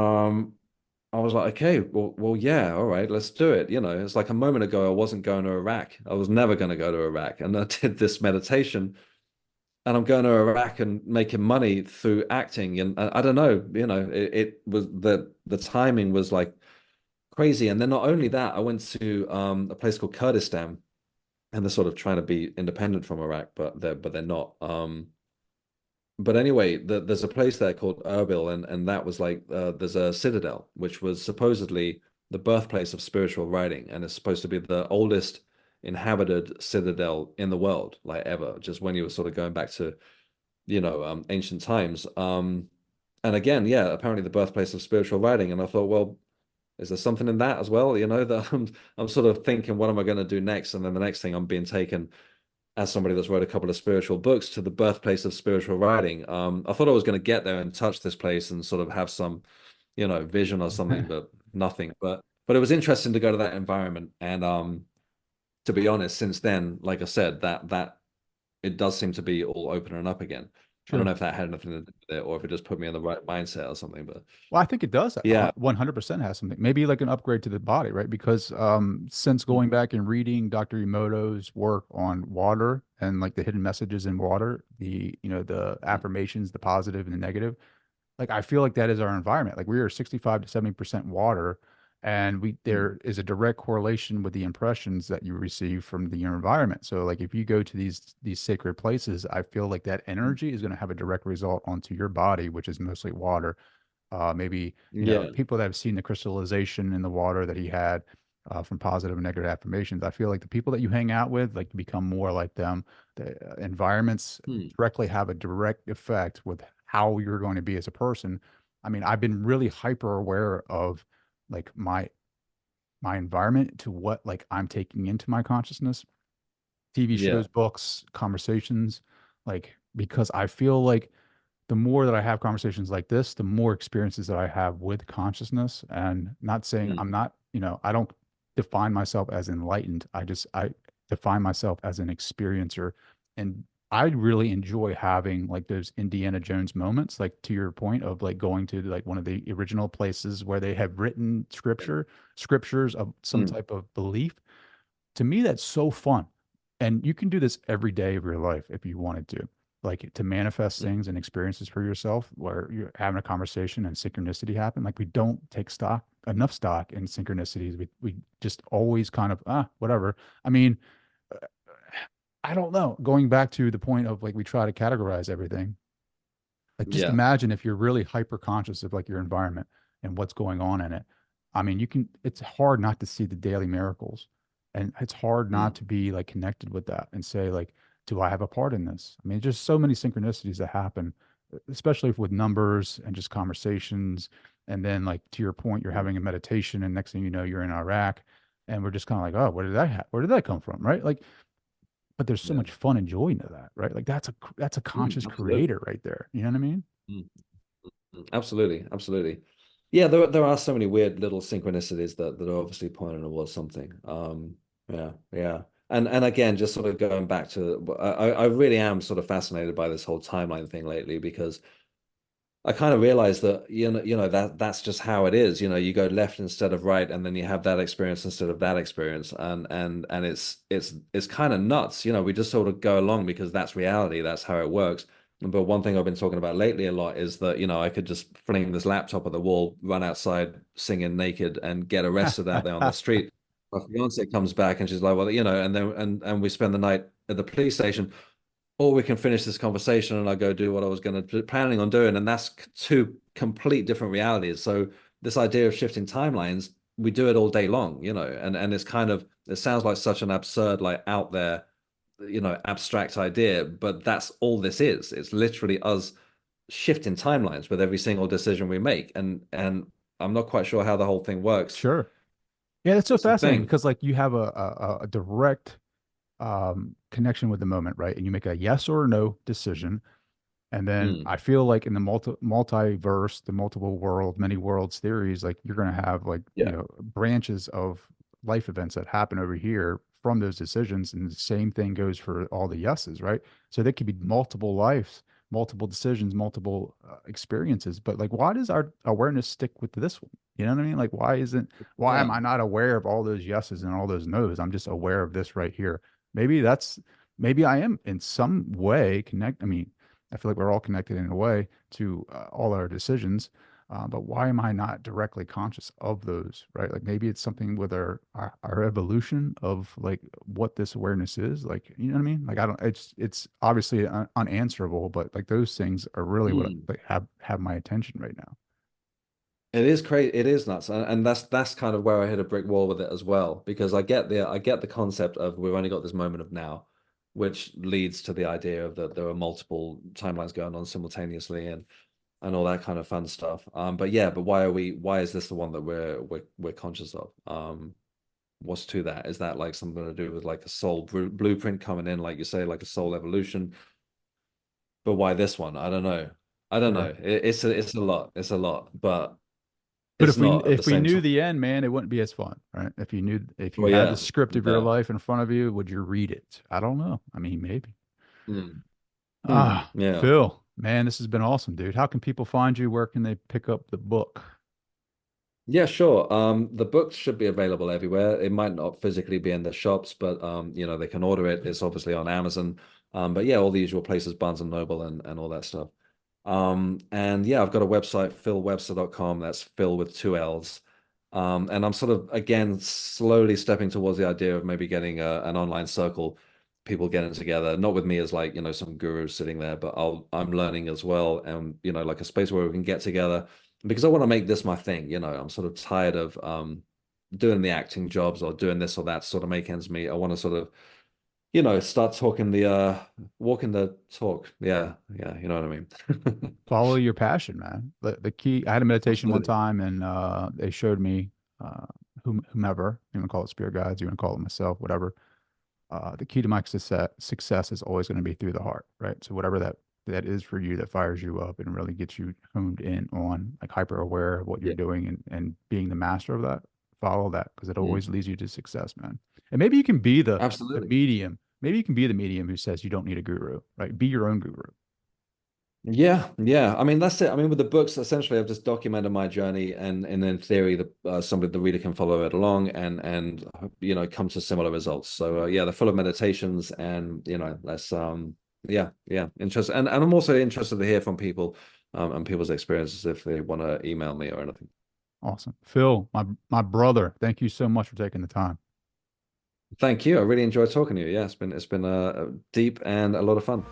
I was like, okay, well, yeah, all right, let's do it. It's like a moment ago, I wasn't going to Iraq. I was never going to go to Iraq. And I did this meditation, and I'm going to Iraq and making money through acting. And I don't know, it was the timing was like crazy. And then not only that, I went to a place called Kurdistan, and they're sort of trying to be independent from Iraq, but they're not. But anyway, there's a place there called Erbil, and that was like there's a citadel which was supposedly the birthplace of spiritual writing, and it's supposed to be the oldest inhabited citadel in the world, like ever. Just when you were sort of going back to ancient times. And again, yeah, apparently the birthplace of spiritual writing. And I thought, well, is there something in that as well? That I'm sort of thinking, what am I going to do next? And then the next thing, I'm being taken as somebody that's wrote a couple of spiritual books to the birthplace of spiritual writing. I thought I was going to get there and touch this place and sort of have some, vision or something, but nothing. But it was interesting to go to that environment. And to be honest, since then, like I said, that it does seem to be all opening up again. I don't Sure. know if that had anything to do with it or if it just put me in the right mindset or something. But Well, I think it does. yeah. 100% has something. Maybe like an upgrade to the body, right? Because since going back and reading Dr. Emoto's work on water and like the hidden messages in water, the affirmations, the positive and the negative, like I feel like that is our environment. Like we are 65 to 70% water, and Mm, there is a direct correlation with the impressions that you receive from your environment. So like if you go to these sacred places, I feel like that mm. energy is going to have a direct result onto your body, which is mostly water. Maybe, Yeah. people that have seen the crystallization in the water that he had from positive and negative affirmations. I feel like the people that you hang out with, like, you become more like them. The environments Hmm. directly have a direct effect with how you're going to be as a person. I mean, I've been really hyper aware of like my my environment to what like I'm taking into my consciousness, TV Yeah. shows, books, conversations, like because I feel like the more that I have conversations like this, the more experiences that I have with consciousness. And not saying Mm. I'm not, I don't define myself as enlightened. I define myself as an experiencer. And I really enjoy having like those Indiana Jones moments, like to your point of like going to like one of the original places where they have written scriptures of some Mm. type of belief. To me, that's so fun. And you can do this every day of your life if you wanted to, like to manifest Mm. things and experiences for yourself where you're having a conversation and synchronicity happen. Like we don't take enough stock in synchronicities. We just always kind of, whatever. I mean, uh, I don't know. Going back to the point of like we try to categorize everything. Like just Yeah. imagine if you're really hyper conscious of like your environment and what's going on in it. I mean, it's hard not to see the daily miracles. And it's hard not Mm. to be like connected with that and say, like, do I have a part in this? I mean, just so many synchronicities that happen, especially with numbers and just conversations. And then, like, to your point, you're Mm. having a meditation, and next thing you know, you're in Iraq. And we're just kind of like, oh, where did that come from? Right. Like, but there's so Yeah. much fun and joy into that, right? Like that's a conscious Absolutely. creator right there. You know what I mean? Mm. Absolutely. Absolutely. Yeah, there are so many weird little synchronicities that are obviously pointing towards something. Yeah, yeah. And again, just sort of going back to, I really am sort of fascinated by this whole timeline thing lately because I kind of realized that that's just how it is. You go left instead of right, and then you have that experience instead of that experience, and it's kind of nuts. We just sort of go along because that's reality. That's how it works. But one thing I've been talking about lately a lot is that I could just fling this laptop at the wall, run outside singing naked, and get arrested out there on the street. My fiance comes back and she's like, well, and then and we spend the night at the police station, or we can finish this conversation and I go do what I was going to planning on doing. And that's two complete different realities. So this idea of shifting timelines, we do it all day long, and it's kind of, it sounds like such an absurd, like out there, abstract idea, but that's all this is. It's literally us shifting timelines with every single decision we make. And I'm not quite sure how the whole thing works. Sure. Yeah, that's so That's the fascinating thing. because like you have a direct connection with the moment, right? And you make a yes or no decision. And then Mm, I feel like in the multiverse, the multiple world, many worlds theories, like you're going to have like, yeah. branches of life events that happen over here from those decisions. And the same thing goes for all the yeses, right? So there could be multiple lives, multiple decisions, multiple experiences. But like, why does our awareness stick with this one? You know what I mean? Like, why am Yeah. I not aware of all those yeses and all those nos? I'm just aware of this right here. Maybe that's, maybe I am in some way connect. I mean, I feel like we're all connected in a way to all our decisions. But why am I not directly conscious of those, right? Like maybe it's something with our evolution of like what this awareness is. Like, you know what I mean? Like I don't. It's obviously unanswerable, but like those things are really what Mm. like have my attention right now. It is crazy. It is nuts, and that's kind of where I hit a brick wall with it as well. Because I get the concept of we've only got this moment of now, which leads to the idea of that there are multiple timelines going on simultaneously, and all that kind of fun stuff. But yeah, but why is this the one that we're conscious of? What's to that? Is that like something to do with like a soul blueprint coming in, like you say, like a soul evolution? But why this one? I don't know. I don't know. Sure. It's a lot. It's a lot, but But it's not at the if we same knew time. the end, man, it wouldn't be as fun, right? If you Well, had the yeah, script of your yeah. life in front of you, would you read it? I don't know. I mean, maybe. Mm. Yeah. Phill, man, this has been awesome, dude. How can people find you? Where can they pick up the book? Yeah, sure. The books should be available everywhere. It might not physically be in the shops, but they can order it. It's obviously on Amazon. But yeah, all the usual places, Barnes and Noble and all that stuff. And yeah, I've got a website, philwebster.com. That's Phil with two L's. And I'm sort of again slowly stepping towards the idea of maybe getting an online circle, people getting together, not with me as like, some guru sitting there, but I'm learning as well. And like a space where we can get together because I want to make this my thing. I'm sort of tired of doing the acting jobs or doing this or that to sort of make ends meet. I want to sort of, start talking walking the talk. Yeah, yeah, you know what I mean? Follow your passion, man. The key, I had a meditation one Absolutely. time and they showed me uh, whomever, you want to call it spirit guides, you want to call it myself, whatever. The key to my success is always going to be through the heart, right? So whatever that is for you that fires you up and really gets you honed in on like hyper aware of what you're Yeah, doing and being the master of that, follow that because it mm, always leads you to success, man. And maybe you can be the absolutely. medium. Maybe you can be the medium who says you don't need a guru, right? Be your own guru. Yeah, yeah. I mean, that's it. I mean, with the books, essentially, I've just documented my journey, and in theory, the reader can follow it along, and come to similar results. So yeah, they're full of meditations, and that's yeah, yeah, interesting. And I'm also interested to hear from people, and people's experiences if they want to email me or anything. Awesome. Phill, my brother, thank you so much for taking the time. Thank you. I really enjoyed talking to you. Yeah, it's been deep and a lot of fun.